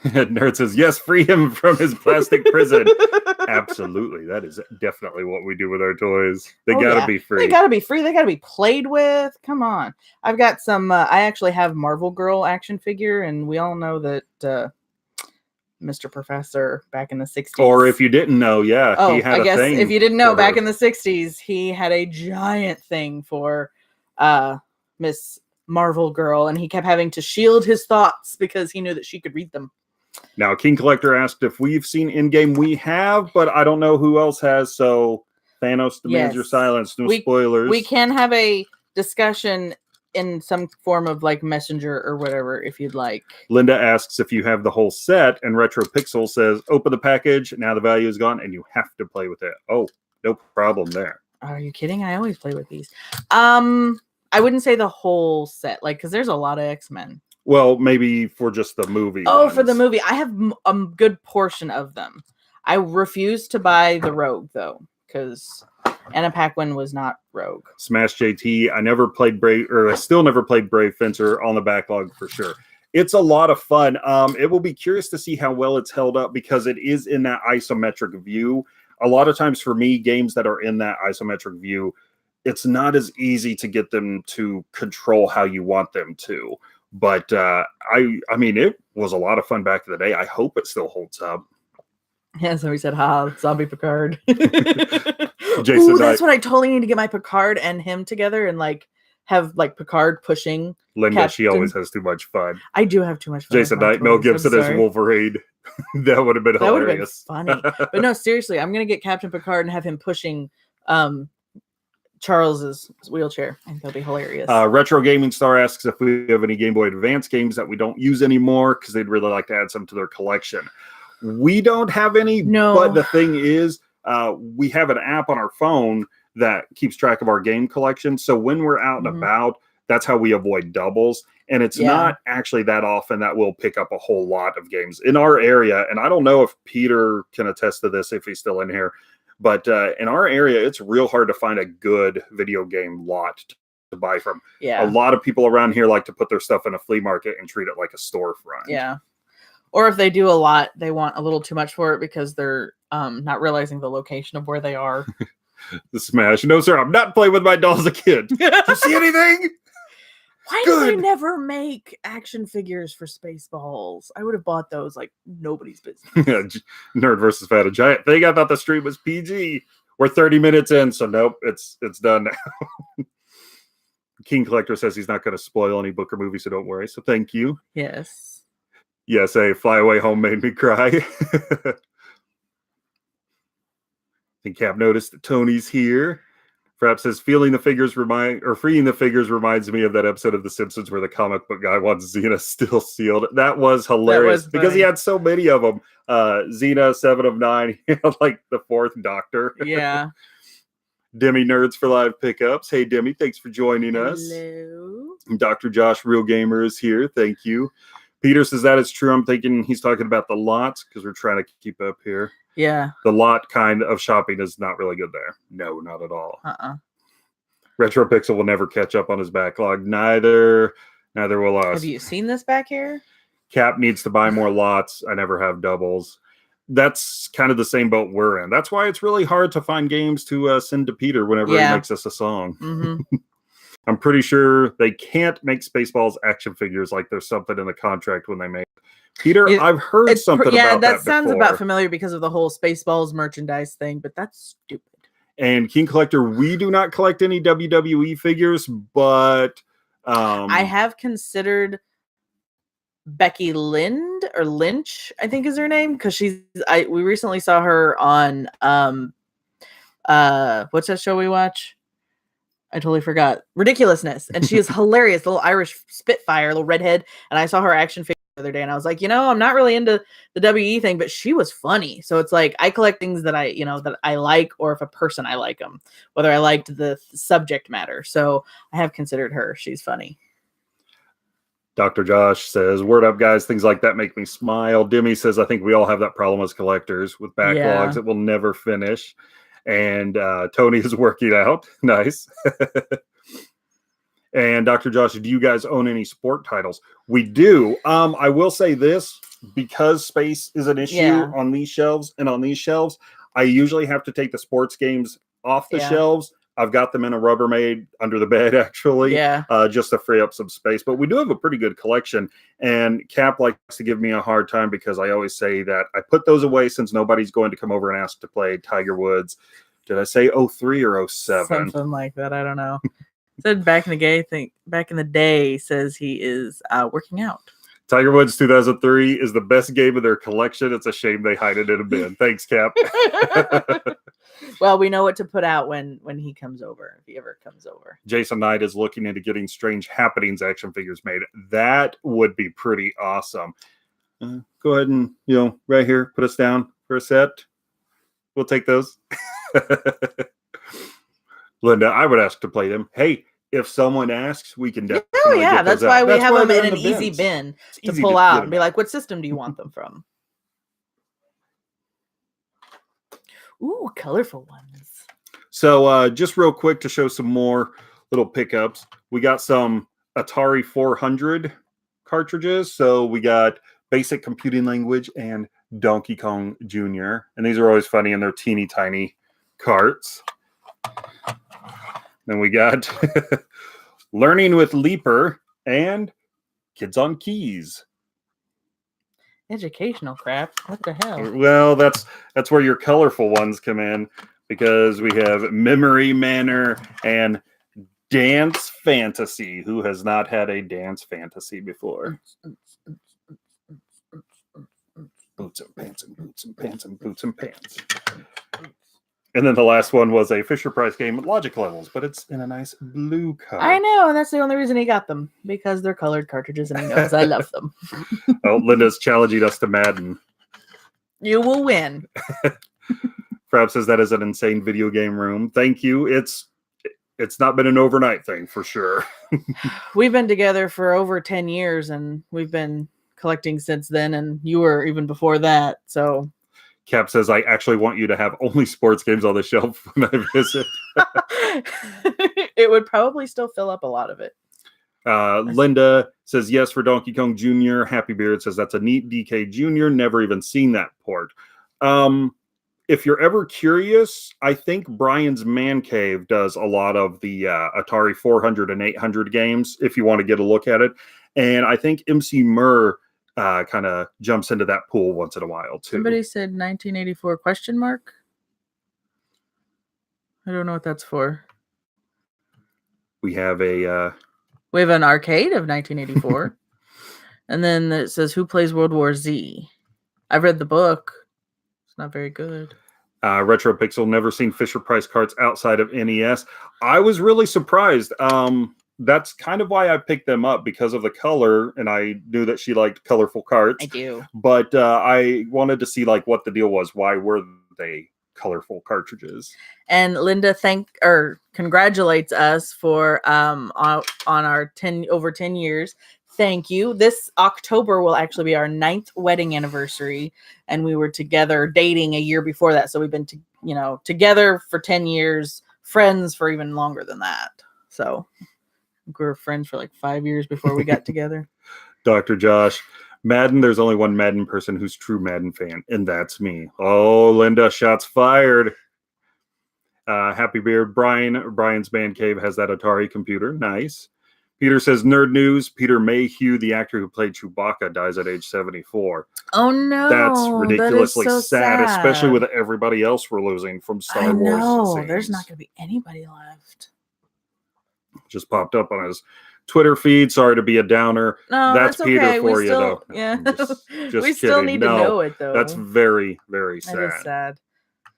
Nerd says, yes, free him from his plastic prison. Absolutely. That is definitely what we do with our toys. They gotta be free. They gotta be free. They gotta be played with. Come on. I've got some, I actually have Marvel Girl action figure, and we all know that Mr. Professor back in the 60s. Or if you didn't know, he had a thing. If you didn't know, back in the 60s, he had a giant thing for Miss Marvel Girl, and he kept having to shield his thoughts because he knew that she could read them. Now, King Collector asked if we've seen in-game. We have, but I don't know who else has, so Thanos demands your silence. No spoilers. We can have a discussion in some form of like messenger or whatever if you'd like. Linda asks if you have the whole set, and Retro Pixel says, open the package, now the value is gone, and you have to play with it. Oh, no problem there. Are you kidding? I always play with these. I wouldn't say the whole set, like, because there's a lot of X-Men. Well, maybe for just the movie. Oh, for the movie. I have a good portion of them. I refuse to buy the Rogue, though, because Anna Paquin was not Rogue. Smash JT. I still never played Brave Fencer on the backlog for sure. It's a lot of fun. It will be curious to see how well it's held up because it is in that isometric view. A lot of times for me, games that are in that isometric view, it's not as easy to get them to control how you want them to. But I mean, it was a lot of fun back in the day. I hope it still holds up. Yeah, somebody said, zombie Picard. Jason, that's what I totally need to get my Picard and him together and like have like Picard pushing. Linda, she always has too much fun. I do have too much fun. Jason Knight, Mel Gibson as Wolverine. That would have been hilarious. That would have been funny. But no, seriously, I'm going to get Captain Picard and have him pushing Charles's wheelchair. I think that'll be hilarious. Retro Gaming Star asks if we have any Game Boy Advance games that we don't use anymore because they'd really like to add some to their collection. We don't have any, but the thing is, we have an app on our phone that keeps track of our game collection. So when we're out and about, that's how we avoid doubles. And it's not actually that often that we'll pick up a whole lot of games in our area. And I don't know if Peter can attest to this if he's still in here. But in our area, it's real hard to find a good video game lot to buy from. Yeah. A lot of people around here like to put their stuff in a flea market and treat it like a storefront. Yeah. Or if they do a lot, they want a little too much for it because they're not realizing the location of where they are. The Smash. No, sir, I'm not playing with my doll as a kid. Do you see anything? Why do they never make action figures for Spaceballs? I would have bought those like nobody's business. Nerd versus Fat, a giant thing. I thought the stream was PG. We're 30 minutes in, so nope, it's done now. King Collector says he's not going to spoil any book or movie, so don't worry. So thank you. Yes. Yes, a Fly Away Home made me cry. I think Cap noticed that Tony's here. Perhaps says freeing the figures reminds me of that episode of The Simpsons where the comic book guy wants Xena still sealed. That was hilarious because he had so many of them. Xena, 7 of 9, like the 4th Doctor. Yeah. Demi Nerds for Live Pickups. Hey, Demi, thanks for joining us. Hello. Dr. Josh, Real Gamer, is here. Thank you. Peter says that is true. I'm thinking he's talking about the lots because we're trying to keep up here. Yeah. The lot kind of shopping is not really good there. No, not at all. Retro Pixel will never catch up on his backlog. Neither will us. Have you seen this back here? Cap needs to buy more lots. I never have doubles. That's kind of the same boat we're in. That's why it's really hard to find games to send to Peter whenever he makes us a song. Mm-hmm. I'm pretty sure they can't make Spaceballs action figures like there's something in the contract when they make Peter. I've heard something about that. Yeah, that sounds about familiar because of the whole Spaceballs merchandise thing, but that's stupid. And King Collector, we do not collect any WWE figures, but I have considered Becky Lynch, I think is her name, because we recently saw her on what's that show we watch? I totally forgot. Ridiculousness. And she is hilarious, the little Irish Spitfire, little redhead. And I saw her action figure the other day and I was like, I'm not really into the WE thing, but she was funny. So it's like I collect things that I like, or if a person I like them, whether I liked the subject matter. So I have considered her. She's funny. Dr. Josh says, word up, guys. Things like that make me smile. Demi says, I think we all have that problem as collectors with backlogs that will never finish. And Tony is working out. Nice. And Dr. Josh, do you guys own any sport titles? We do. I will say this, because space is an issue on these shelves and on these shelves, I usually have to take the sports games off the shelves. I've got them in a Rubbermaid under the bed, actually, just to free up some space. But we do have a pretty good collection. And Cap likes to give me a hard time because I always say that I put those away since nobody's going to come over and ask to play Tiger Woods. Did I say 03 or 07? Something like that. I don't know. Said back in the day, says he is working out. Tiger Woods 2003 is the best game of their collection. It's a shame they hide it in a bin. Thanks, Cap. Well, we know what to put out when he comes over, if he ever comes over. Jason Knight is looking into getting Strange Happenings action figures made. That would be pretty awesome. Go ahead and, right here, put us down for a set. We'll take those. Linda, I would ask to play them. Hey, if someone asks, we can definitely get that's those why out. we have them in an easy bin to pull out and be like, what system do you want them from? Ooh, colorful ones. So just real quick to show some more little pickups. We got some Atari 400 cartridges. So we got Basic Computing Language and Donkey Kong Jr. And these are always funny, and they're teeny tiny carts. Then we got Learning with Leaper and Kids on Keys. Educational crap. What the hell? Well, that's where your colorful ones come in, because we have Memory Manor and Dance Fantasy. Who has not had a dance fantasy before? Boots and pants and boots and pants and boots and pants. And then the last one was a Fisher-Price game with logic levels, but it's in a nice blue color. I know, and that's the only reason he got them, because they're colored cartridges, and he knows I love them. Oh, Linda's challenging us to Madden. You will win. Frab says that is an insane video game room. Thank you. It's not been an overnight thing, for sure. We've been together for over 10 years, and we've been collecting since then, and you were even before that, so... Cap says, I actually want you to have only sports games on the shelf when I visit. It would probably still fill up a lot of it. Linda says, yes, for Donkey Kong Jr. Happy Beard says, that's a neat DK Jr. Never even seen that port. if you're ever curious, I think Brian's Man Cave does a lot of the Atari 400 and 800 games, if you want to get a look at it. And I think MC Murr kind of jumps into that pool once in a while, too. Somebody said 1984 question mark. I don't know what that's for. We have an arcade of 1984. And then it says, who plays World War Z? I've read the book. It's not very good. Retro Pixel, never seen Fisher-Price cards outside of NES. I was really surprised. That's kind of why I picked them up, because of the color, and I knew that she liked colorful cards. I do. But I wanted to see like what the deal was. Why were they colorful cartridges? And Linda congratulates us for on our over 10 years. Thank you. This October will actually be our 9th wedding anniversary, and we were together dating a year before that. So we've been together for 10 years, friends for even longer than that. So we were friends for like 5 years before we got together. Dr. Josh, Madden, there's only one Madden person who's true Madden fan, and that's me. Oh, Linda, shots fired. Happy Beard, Brian's Man Cave has that Atari computer. Nice. Peter says, nerd news, Peter Mayhew, the actor who played Chewbacca, dies at age 74. Oh, no. That's ridiculously so sad, especially with everybody else we're losing from Star Wars. No, there's not going to be anybody left. Just popped up on his Twitter feed. Sorry to be a downer. No, that's Peter okay. for you, though. Yeah. Just we still need to know it, though. That's very, very sad. That is sad.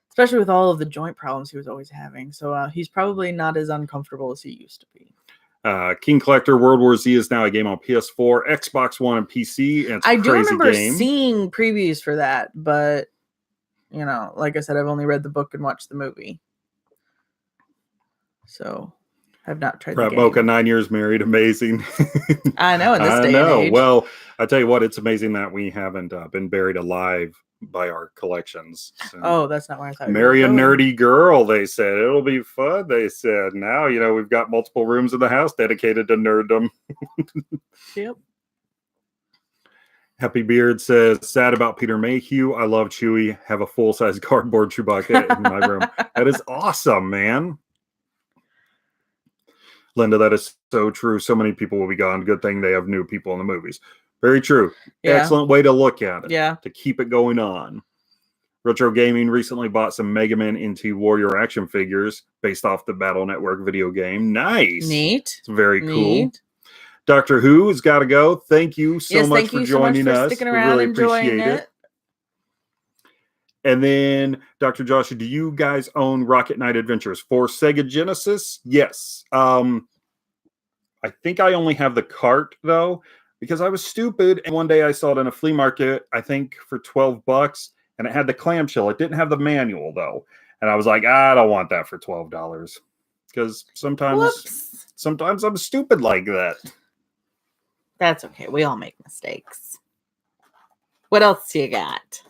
Especially with all of the joint problems he was always having. So he's probably not as uncomfortable as he used to be. King Collector World War Z is now a game on PS4, Xbox One, and PC. And it's I a do remember game. seeing previews for that, but like I said, I've only read the book and watched the movie. So I've not tried the game. Mocha, 9 years married, amazing. I know, in this day and age. Well, I tell you what, it's amazing that we haven't been buried alive by our collections. So, oh, that's not why I thought. Marry a nerdy girl, they said. It'll be fun, they said. Now, we've got multiple rooms in the house dedicated to nerddom. Yep. Happy Beard says, sad about Peter Mayhew. I love Chewie. Have a full-size cardboard Chewbacca in my room. That is awesome, man. Linda, that is so true. So many people will be gone. Good thing they have new people in the movies. Very true. Yeah. Excellent way to look at it. Yeah. To keep it going on. Retro Gaming recently bought some Mega Man into Warrior action figures based off the Battle Network video game. Nice. Neat. It's very cool. Doctor Who has got to go. Thank you so much for joining us. Sticking around, we really appreciate it. And then, Dr. Joshua, do you guys own Rocket Knight Adventures for Sega Genesis? Yes. I think I only have the cart, though, because I was stupid. And one day I saw it in a flea market, I think for $12, and it had the clamshell. It didn't have the manual, though. And I was like, I don't want that for $12. Because sometimes I'm stupid like that. That's okay. We all make mistakes. What else you got?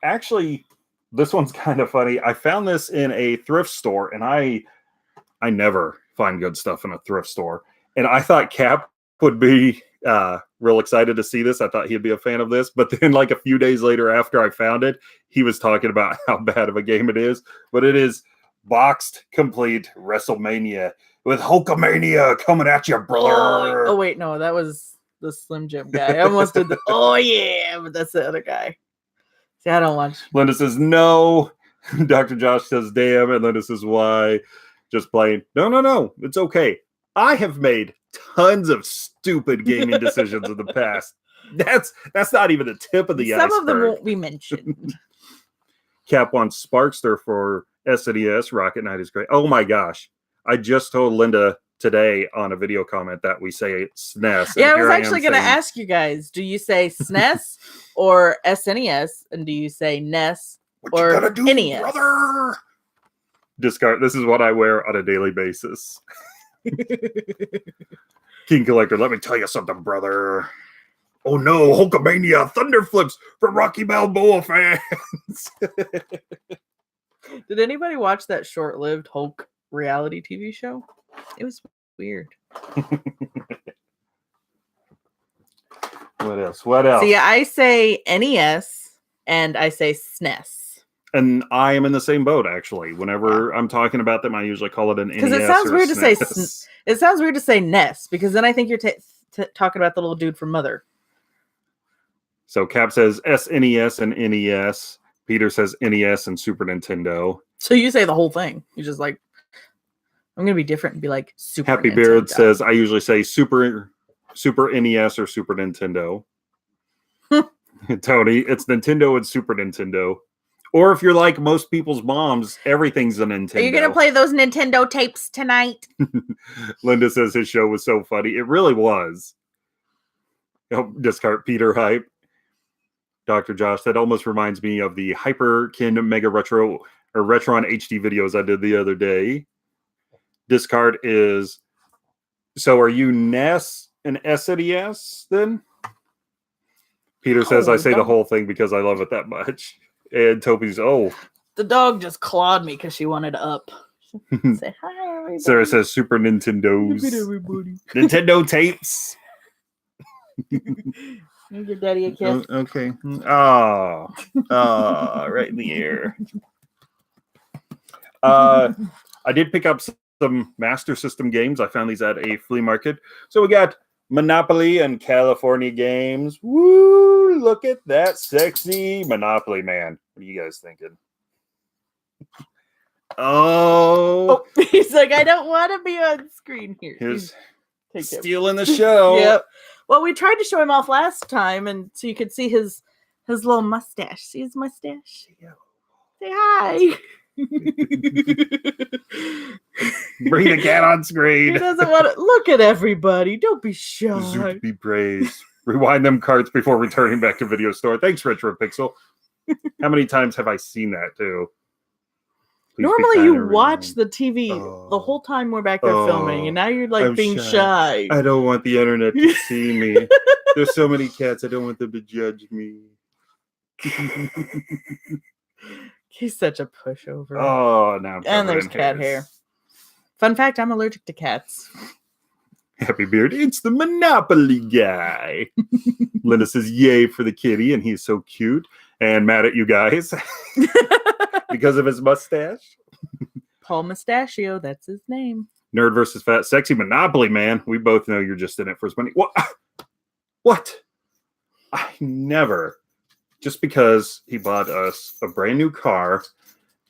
Actually, this one's kind of funny. I found this in a thrift store, and I never find good stuff in a thrift store. And I thought Cap would be real excited to see this. I thought he'd be a fan of this. But then like a few days later after I found it, he was talking about how bad of a game it is. But it is boxed complete WrestleMania with Hulkamania coming at you, brother. Oh wait, no, that was the Slim Jim guy. I almost did the oh yeah, but that's the other guy. See, I don't watch. Linda says no. Dr. Josh says damn, and Linda says why? Just plain. No. It's okay. I have made tons of stupid gaming decisions in the past. That's not even the tip of the iceberg. Some of them won't be mentioned. Cap wants Sparkster for SNES. Rocket Knight is great. Oh my gosh. I just told Linda today on a video comment that we say SNES. Yeah, I was actually going to ask you guys, do you say SNES or SNES? And do you say NES or NES? Brother? Discard. This is what I wear on a daily basis. King Collector, let me tell you something, brother. Oh no, Hulkamania Thunder Flips for Rocky Balboa fans. Did anybody watch that short-lived Hulk reality TV show? It was weird. What else? See, I say NES and I say SNES. And I am in the same boat, actually. Whenever I'm talking about them, I usually call it an NES. Because it sounds weird to say. SNES. It sounds weird to say NES because then I think you're talking about the little dude from Mother. So Cap says SNES and NES. Peter says NES and Super Nintendo. So you say the whole thing. You just like, I'm gonna be different and be like Super. Happy Nintendo. Beard says I usually say Super NES or Super Nintendo. Tony, it's Nintendo and Super Nintendo. Or if you're like most people's moms, everything's a Nintendo. Are you gonna play those Nintendo tapes tonight? Linda says his show was so funny. It really was. Oh, discard Peter hype. Dr. Josh, that almost reminds me of the Hyperkin Mega Retro or Retron HD videos I did the other day. Discard is, so are you NES and SNES then? Peter says I say the whole thing because I love it that much. And Toby's, the dog just clawed me because she wanted up. Say hi, everybody. Sarah says Super Nintendos. Look at everybody. Nintendo tapes. Give your daddy a kiss. Okay. Oh, right in the air. I did pick up some Master System games. I found these at a flea market. So we got Monopoly and California Games. Woo! Look at that sexy Monopoly, man. What are you guys thinking? Oh, He's like, I don't want to be on screen here. Here's stealing the show. Yep. Well, we tried to show him off last time, and so you could see his little mustache. See his mustache? Yeah. Say hi. Bring the cat on screen. He doesn't want to look at everybody. Don't be shy. Zoot be praised. Rewind them cards before returning back to video store. Thanks, Retro Pixel. How many times have I seen that too? Please normally you watch the TV the whole time we're back there filming, and now you're like being shy. I don't want the internet to see me. There's so many cats. I don't want them to judge me. He's such a pushover. Oh, now and there's cat hair. Fun fact, I'm allergic to cats. Happy Beard, it's the Monopoly guy. Linda says, yay for the kitty, and he's so cute. And mad at you guys because of his mustache. Paul Mustachio, that's his name. Nerd versus Fat Sexy Monopoly, man. We both know you're just in it for his money. What? I never. Just because he bought us a brand new car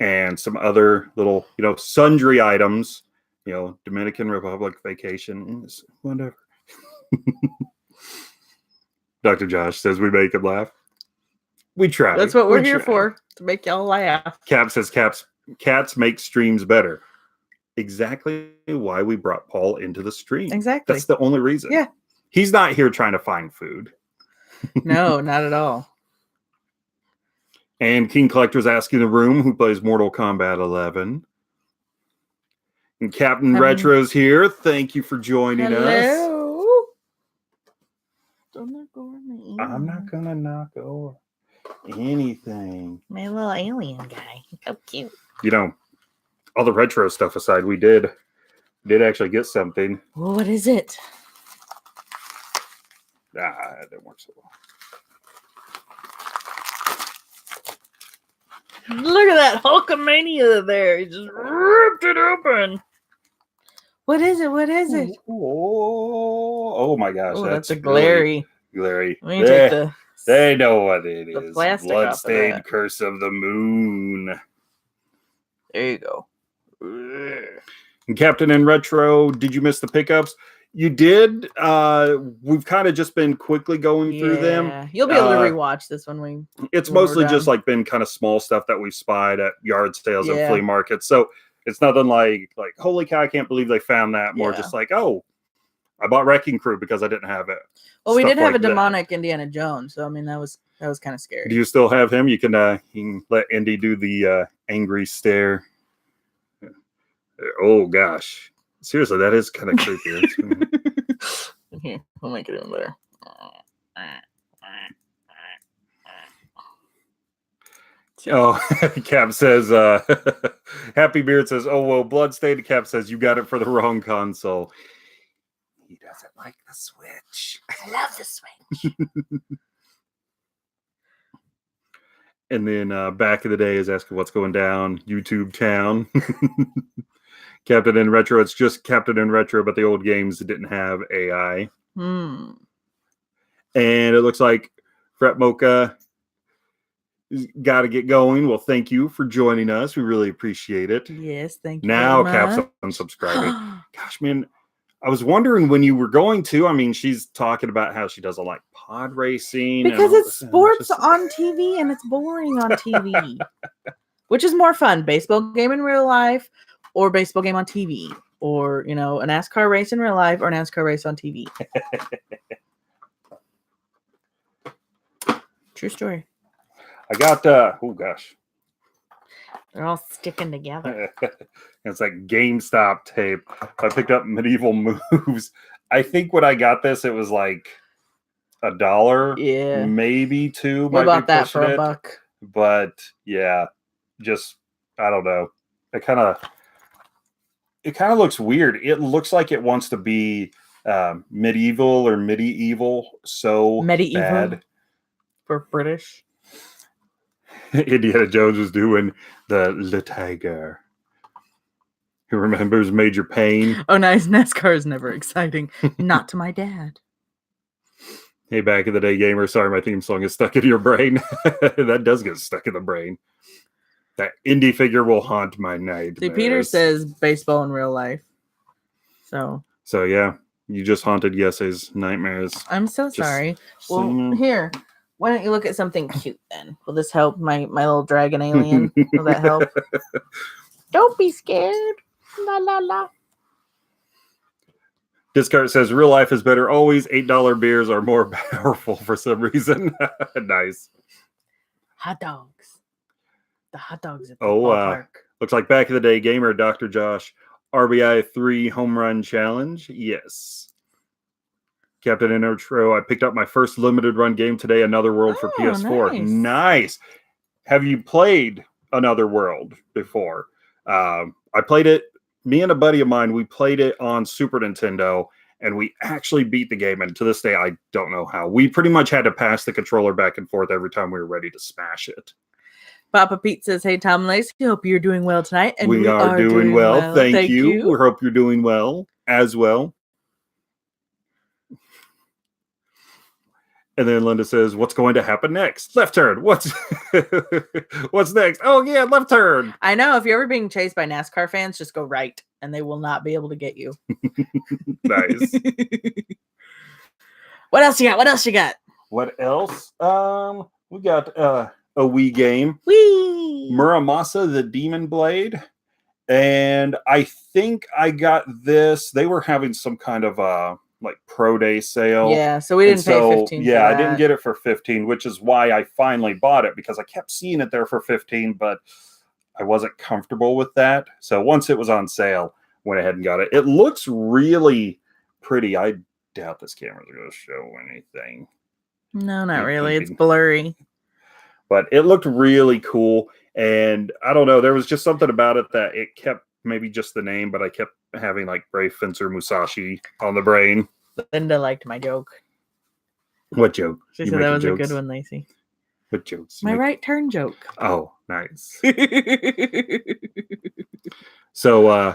and some other little, sundry items, Dominican Republic vacation, whatever. Dr. Josh says we make him laugh. We try. That's what we're here for, to make y'all laugh. Cap says cats make streams better. Exactly why we brought Paul into the stream. Exactly. That's the only reason. Yeah. He's not here trying to find food. No, not at all. And King Collector's asking the room who plays Mortal Kombat 11. And Captain Retro's here. Thank you for joining us. Don't knock over me. I'm not going to knock over anything. My little alien guy. How cute. All the retro stuff aside, we did actually get something. What is it? It didn't work so well. Look at that Hulkamania there. He just ripped it open. What is it? What is it? Oh my gosh. That's a glary. Glary. They know what it is. Bloodstained Curse of the Moon. There you go. And Captain and Retro, did you miss the pickups? You did. We've kind of just been quickly going through them. You'll be able to rewatch this when it's mostly just like been kind of small stuff that we spied at yard sales and flea markets. So it's nothing like holy cow, I can't believe they found that. More just like, oh, I bought Wrecking Crew because I didn't have it. Well, we did have a demonic Indiana Jones, so I mean that was kind of scary. Do you still have him? You can let Indy do the angry stare. Oh gosh. Seriously, that is kind of creepy. Here, we'll make it even better. Oh, Cap says, Happy Beard says, oh, well, Bloodstained. Cap says, you got it for the wrong console. He doesn't like the Switch. I love the Switch. And then Back in the Day is asking what's going down. YouTube Town. Captain N Retro. It's just Captain N Retro, but the old games didn't have AI. Hmm. And it looks like Fret Mocha got to get going. Well, thank you for joining us. We really appreciate it. Yes, thank you. Now Cap's unsubscribing. Gosh, man. I was wondering when you were going to. I mean, she's talking about how she doesn't like pod racing. Because it's sports on TV and it's boring on TV. Which is more fun, baseball game in real life or baseball game on TV? Or, a NASCAR race in real life or NASCAR race on TV? True story. I got, oh gosh. They're all sticking together. It's like GameStop tape. I picked up Medieval Moves. I think when I got this, it was like $1. Yeah. Maybe $2. We bought that for $1. But yeah, just, I don't know. It kind of looks weird. It looks like it wants to be medieval or medieval. So medieval bad. For British. Indiana Jones was doing the Tiger. Who remembers Major Payne? Oh, nice. NASCAR is never exciting. Not to my dad. Hey, Back in the Day gamer. Sorry, my theme song is stuck in your brain. That does get stuck in the brain. That indie figure will haunt my night. See, Peter says baseball in real life. So yeah, you just haunted Yes's nightmares. I'm so sorry. Well, here. Why don't you look at something cute then? Will this help my little dragon alien? Will that help? Don't be scared. La la la. Discard says real life is better always. $8 beers are more powerful for some reason. Nice. Hot dogs. The hot dogs at the ballpark. Looks like Back in the Day gamer Dr. Josh. RBI 3 home run challenge. Yes. Captain Intro, I picked up my first limited run game today, Another World for PS4. Nice. Have you played Another World before? I played it. Me and a buddy of mine, we played it on Super Nintendo, and we actually beat the game. And to this day, I don't know how. We pretty much had to pass the controller back and forth every time we were ready to smash it. Papa Pete says, hey, Tom and Lacey, hope you're doing well tonight. And we are doing well. Thank you. We hope you're doing well as well. And then Linda says, what's going to happen next? Left turn. What's next? Oh, yeah, left turn. I know. If you're ever being chased by NASCAR fans, just go right, and they will not be able to get you. Nice. What else you got? What else? We got a Wii game. Wii! Muramasa the Demon Blade. And I think I got this. They were having some kind of like pro day sale. Yeah, so we didn't pay 15. Yeah, I didn't get it for 15, which is why I finally bought it, because I kept seeing it there for 15, but I wasn't comfortable with that. So once it was on sale, went ahead and got it. It looks really pretty. I doubt this camera's going to show anything. No, not really. It's blurry. But it looked really cool. And I don't know, there was just something about it that it kept, maybe just the name, but I kept having like Brave Fencer Musashi on the brain. Linda liked my joke. What joke? She said that was a good one, Lacey. What jokes? My right turn joke. Oh, nice. So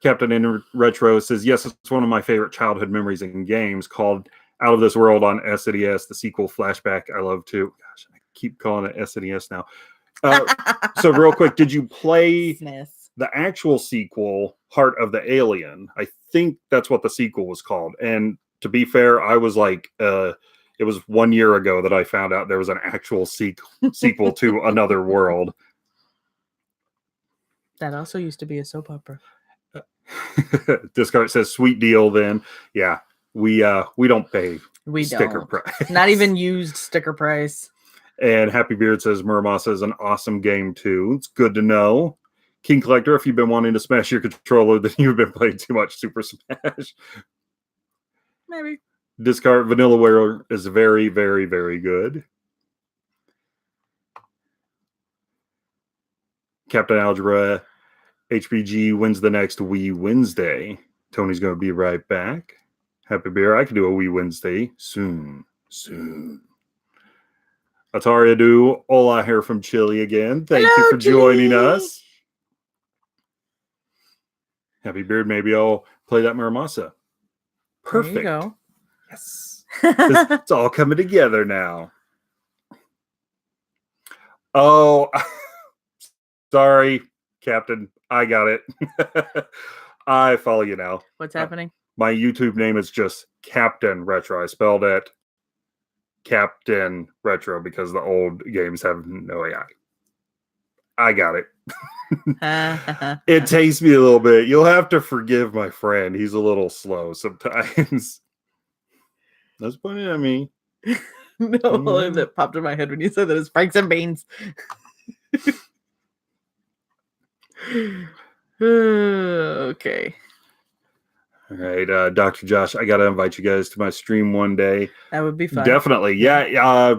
Captain in Retro says, yes, it's one of my favorite childhood memories in games, called Out of This World on SNES. The sequel Flashback I love too. Gosh, I keep calling it SNES now. So real quick, did you play the actual sequel, Heart of the Alien? I think that's what the sequel was called. And to be fair, I was like, it was 1 year ago that I found out there was an actual sequel to Another World. That also used to be a soap opera. Discard says, sweet deal then. Yeah, we don't pay sticker price. Not even used sticker price. And Happy Beard says, Muramasa is an awesome game too. It's good to know. King Collector, if you've been wanting to smash your controller, then you've been playing too much Super Smash. Maybe. Discard Vanillaware is very, very, very good. Captain Algebra, HPG wins the next Wii Wednesday. Tony's going to be right back. Happy Bear, I can do a Wii Wednesday soon. Ataria do. Hola here from Chile again. Thank Hello, you for joining Chile. us. Happy Beard. Maybe I'll play that Muramasa. Perfect. There you go. Yes. It's all coming together now. Oh, sorry, Captain. I got it. I follow you now. What's happening? My YouTube name is just Captain Retro. I spelled it Captain Retro because the old games have no AI. I got it. It takes me a little bit. You'll have to forgive my friend. He's a little slow sometimes. That's funny at me. No, that popped in my head when you said that it's Franks and Beans. Okay. All right, Dr. Josh, I got to invite you guys to my stream one day. That would be fun. Definitely. Yeah.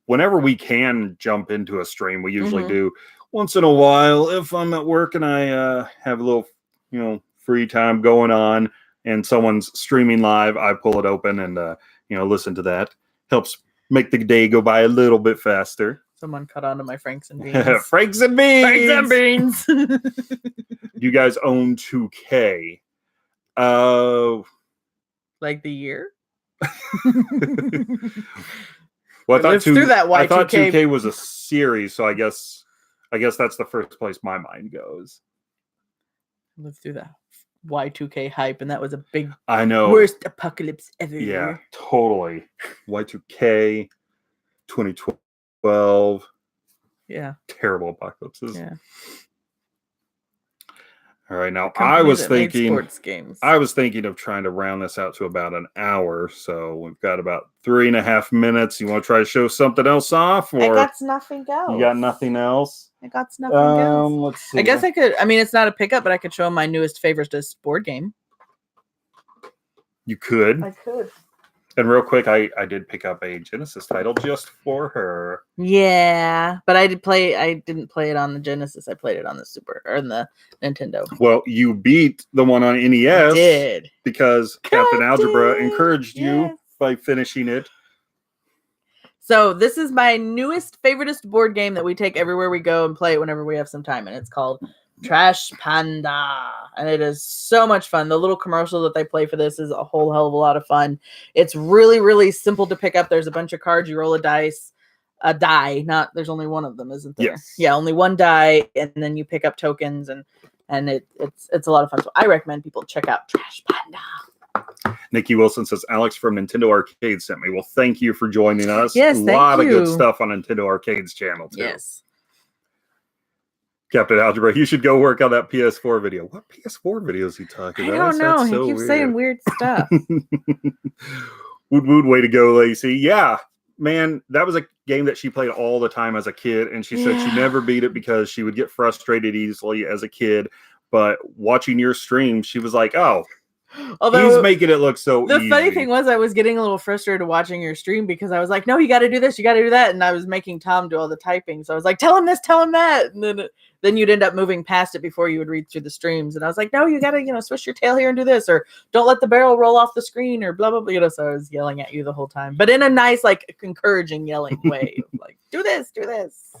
Whenever we can jump into a stream, we usually do once in a while. If I'm at work and I have a little, free time going on and someone's streaming live, I pull it open and, listen to that. Helps make the day go by a little bit faster. Someone cut onto my Franks and Beans. Franks and Beans! Franks and Beans! You guys own 2K. Like the year? Well, I thought through that Y2K. I thought 2K was a series, so I guess that's the first place my mind goes. Lived through that Y2K hype, and that was a big, I know, worst apocalypse ever. Yeah, totally. Y2K, 2012. Yeah. Terrible apocalypses. Yeah. All right, now Company I was that made thinking sports games. I was thinking of trying to round this out to about an hour. So we've got about 3.5 minutes. You want to try to show something else off, or I got nothing else. You got nothing else? I got nothing else. Let's see. I guess I could. I mean, it's not a pickup, but I could show my newest favorite board game. You could. I could. And real quick, I did pick up a Genesis title just for her. Yeah, but I didn't play it on the Genesis. I played it on the Super or the Nintendo. Well, you beat the one on NES. I did. Because Captain Algebra encouraged you by finishing it. So this is my newest, favoriteest board game that we take everywhere we go and play it whenever we have some time, and it's called Trash Panda, and it is so much fun. The little commercial that they play for this is a whole hell of a lot of fun. It's really, really simple to pick up. There's a bunch of cards. You roll a die. There's only one of them, isn't there? Yes. Yeah, only one die, and then you pick up tokens, and it's a lot of fun. So I recommend people check out Trash Panda. Nikki Wilson says, Alex from Nintendo Arcade sent me. Well, thank you for joining us. Yes, a thank lot you. of good stuff on Nintendo Arcade's channel, too. Yes. Captain Algebra, you should go work on that PS4 video. What PS4 videos is he talking about? I don't know. That's He so keeps weird. saying weird stuff. Wood, way to go, Lacey. Yeah, man, that was a game that she played all the time as a kid, and she said she never beat it because she would get frustrated easily as a kid. But watching your stream, she was like, oh, Although he's making it look so the easy. funny thing was I was getting a little frustrated watching your stream because I was like, no, you got to do this, you got to do that, and I was making Tom do all the typing. So I was like, tell him this, tell him that, and then you'd end up moving past it before you would read through the streams. And I was like, no, you got to switch your tail here and do this, or don't let the barrel roll off the screen, or blah blah blah. So I was yelling at you the whole time, but in a nice, like, encouraging yelling way, like, do this, do this.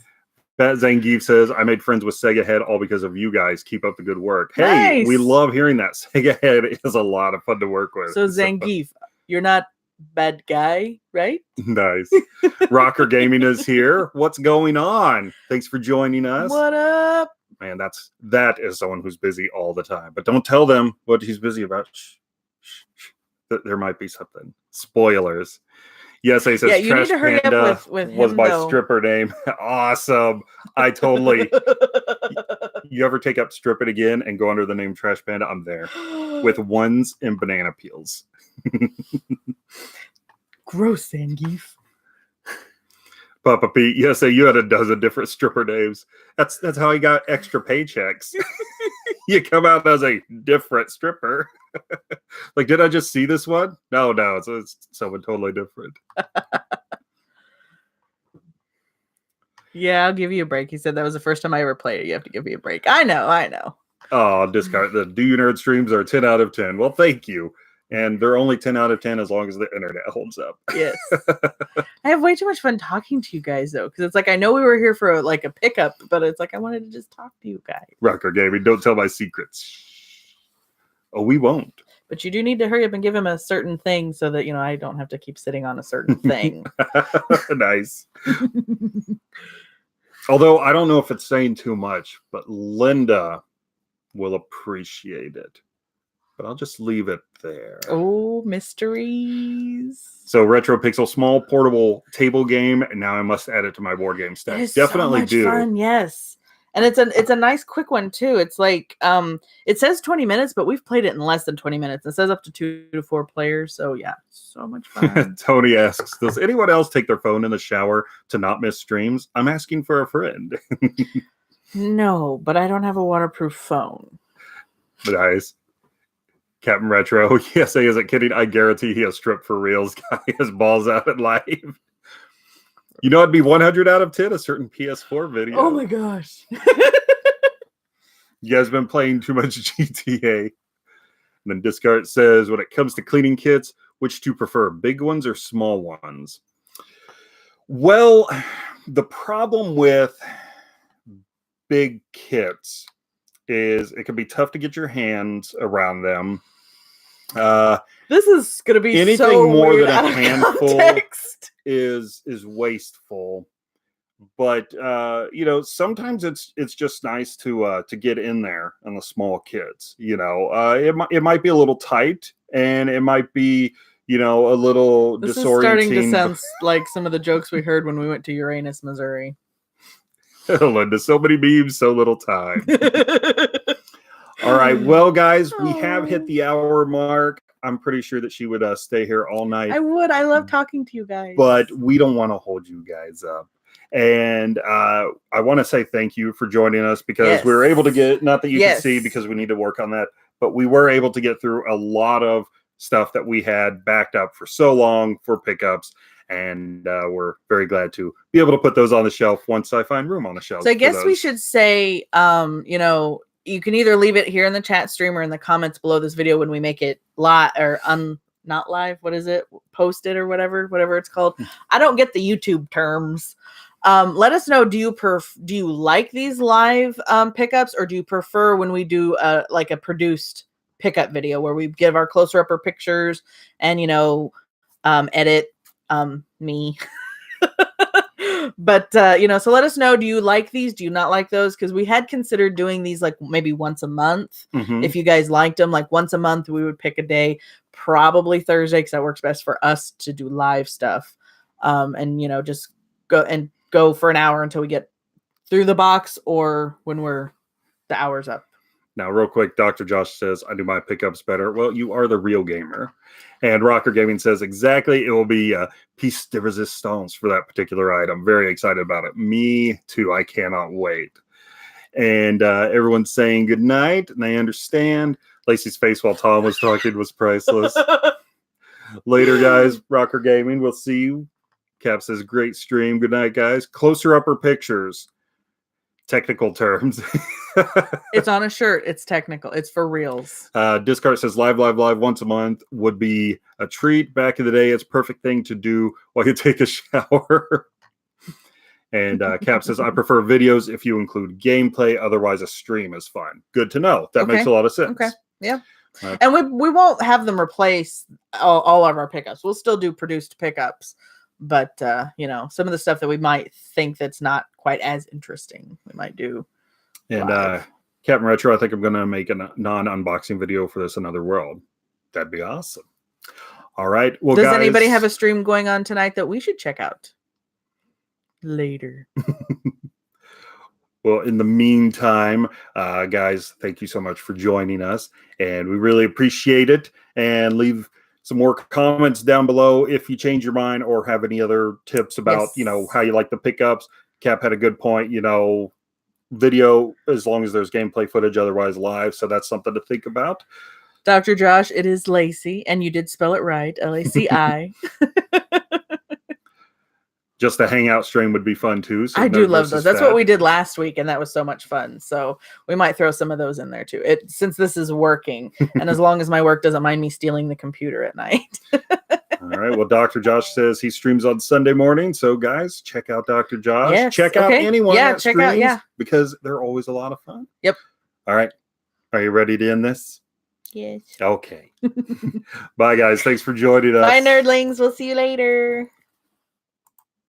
Pat Zangief says, I made friends with Sega Head all because of you guys. Keep up the good work. Hey, Nice. we love hearing that. Sega Head is a lot of fun to work with. So Zangief, you're not bad guy, right? Nice. Rocker Gaming is here. What's going on? Thanks for joining us. What up? Man, that is someone who's busy all the time. But don't tell them what he's busy about. Shh. There might be something. Spoilers. Yes, he says Yeah, you Trash need to hurry Panda up with was him, my though. stripper name. Awesome. I totally. You ever take up Strip It again and go under the name Trash Panda? I'm there with ones and banana peels. Gross, Zangief. Papa Pete, you had a dozen different stripper names. That's how he got extra paychecks. You come out as a different stripper. Like, did I just see this one? No, it's someone totally different. Yeah, I'll give you a break. He said that was the first time I ever played it. You have to give me a break. I know. Oh, discount the Do You Nerd streams are 10 out of 10. Well, thank you. And they're only 10 out of 10 as long as the internet holds up. Yes. I have way too much fun talking to you guys, though, because it's like I know we were here for a pickup, but it's like I wanted to just talk to you guys. Rocker Gaming, don't tell my secrets. Oh, we won't. But you do need to hurry up and give him a certain thing so that, I don't have to keep sitting on a certain thing. Nice. Although I don't know if it's saying too much, but Linda will appreciate it. But I'll just leave it there. Oh, mysteries. So Retro Pixel, small portable table game, and now I must add it to my board game stack. Definitely so much fun, yes. And it's a nice quick one too. It's like it says 20 minutes, but we've played it in less than 20 minutes. It says up to 2 to 4 players. So yeah, so much fun. Tony asks, does anyone else take their phone in the shower to not miss streams? I'm asking for a friend. No, but I don't have a waterproof phone. Nice. Captain Retro, yes, he isn't kidding. I guarantee he has stripped for reals. Got his balls out at live. You know, it'd be 100 out of 10, a certain PS4 video. Oh my gosh. You guys been playing too much GTA. And then Discard says, when it comes to cleaning kits, which do you prefer, big ones or small ones? Well, the problem with big kits is it can be tough to get your hands around them. This is going to be anything so more weird than a handful context. is wasteful. But sometimes it's just nice to get in there on the small kids. It might be a little tight, and it might be a little this disorienting. This is starting to sound like some of the jokes we heard when we went to Uranus, Missouri. Linda, so many memes, so little time. All right, well, guys, we have hit the hour mark. I'm pretty sure that she would stay here all night. I would. I love talking to you guys. But we don't want to hold you guys up. And I want to say thank you for joining us because we were able to get, not that you can see because we need to work on that, but we were able to get through a lot of stuff that we had backed up for so long for pickups. And we're very glad to be able to put those on the shelf once I find room on the shelf. So I guess we should say, you can either leave it here in the chat stream or in the comments below this video when we make it live or not live. What is it? Posted or whatever it's called. I don't get the YouTube terms. Let us know. Do you like these live pickups, or do you prefer when we do like a produced pickup video where we give our closer upper pictures and edit me? But so let us know, do you like these, do you not like those? Because we had considered doing these like maybe once a month. If you guys liked them, like once a month we would pick a day, probably Thursday, because that works best for us to do live stuff, and just go for an hour until we get through the box, or when the hour's up. Now, real quick, Dr. Josh says, I do my pickups better. Well, you are the real gamer. And Rocker Gaming says, exactly, it will be piece de resistance for that particular item. Very excited about it. Me too. I cannot wait. And everyone's saying good night, and they understand. Lacey's face while Tom was talking was priceless. Later, guys. Rocker Gaming, we'll see you. Cap says, great stream. Good night, guys. Closer upper pictures. Technical terms. It's on a shirt. It's technical. It's for reals. Discard says live once a month would be a treat. Back in the day, it's a perfect thing to do while you take a shower. And Cap says, I prefer videos if you include gameplay. Otherwise, a stream is fine. Good to know. That makes a lot of sense. Okay. Yeah. And we won't have them replace all of our pickups. We'll still do produced pickups. But, some of the stuff that we might think that's not quite as interesting, we might do. And Captain Retro, I think I'm going to make a non-unboxing video for this Another World. That'd be awesome. All right. Well, does anybody have a stream going on tonight that we should check out later? Well, in the meantime, guys, thank you so much for joining us. And we really appreciate it. And leave some more comments down below if you change your mind or have any other tips about, how you like the pickups. Cap had a good point, video as long as there's gameplay footage, otherwise live. So that's something to think about. Dr. Josh, it is Lacey, and you did spell it right, Laci. just the hangout stream would be fun too. So I do Nerd love versus those. That's Fat. what we did last week, and that was so much fun. So we might throw some of those in there too. Since this is working, and as long as my work doesn't mind me stealing the computer at night. All right. Well, Dr. Josh says he streams on Sunday morning. So guys, check out Dr. Josh. Yes, Check out okay. anyone Yeah, that check streams out, because they're always a lot of fun. Yep. All right. Are you ready to end this? Yes. Okay. Bye, guys. Thanks for joining us. Bye, nerdlings. We'll see you later.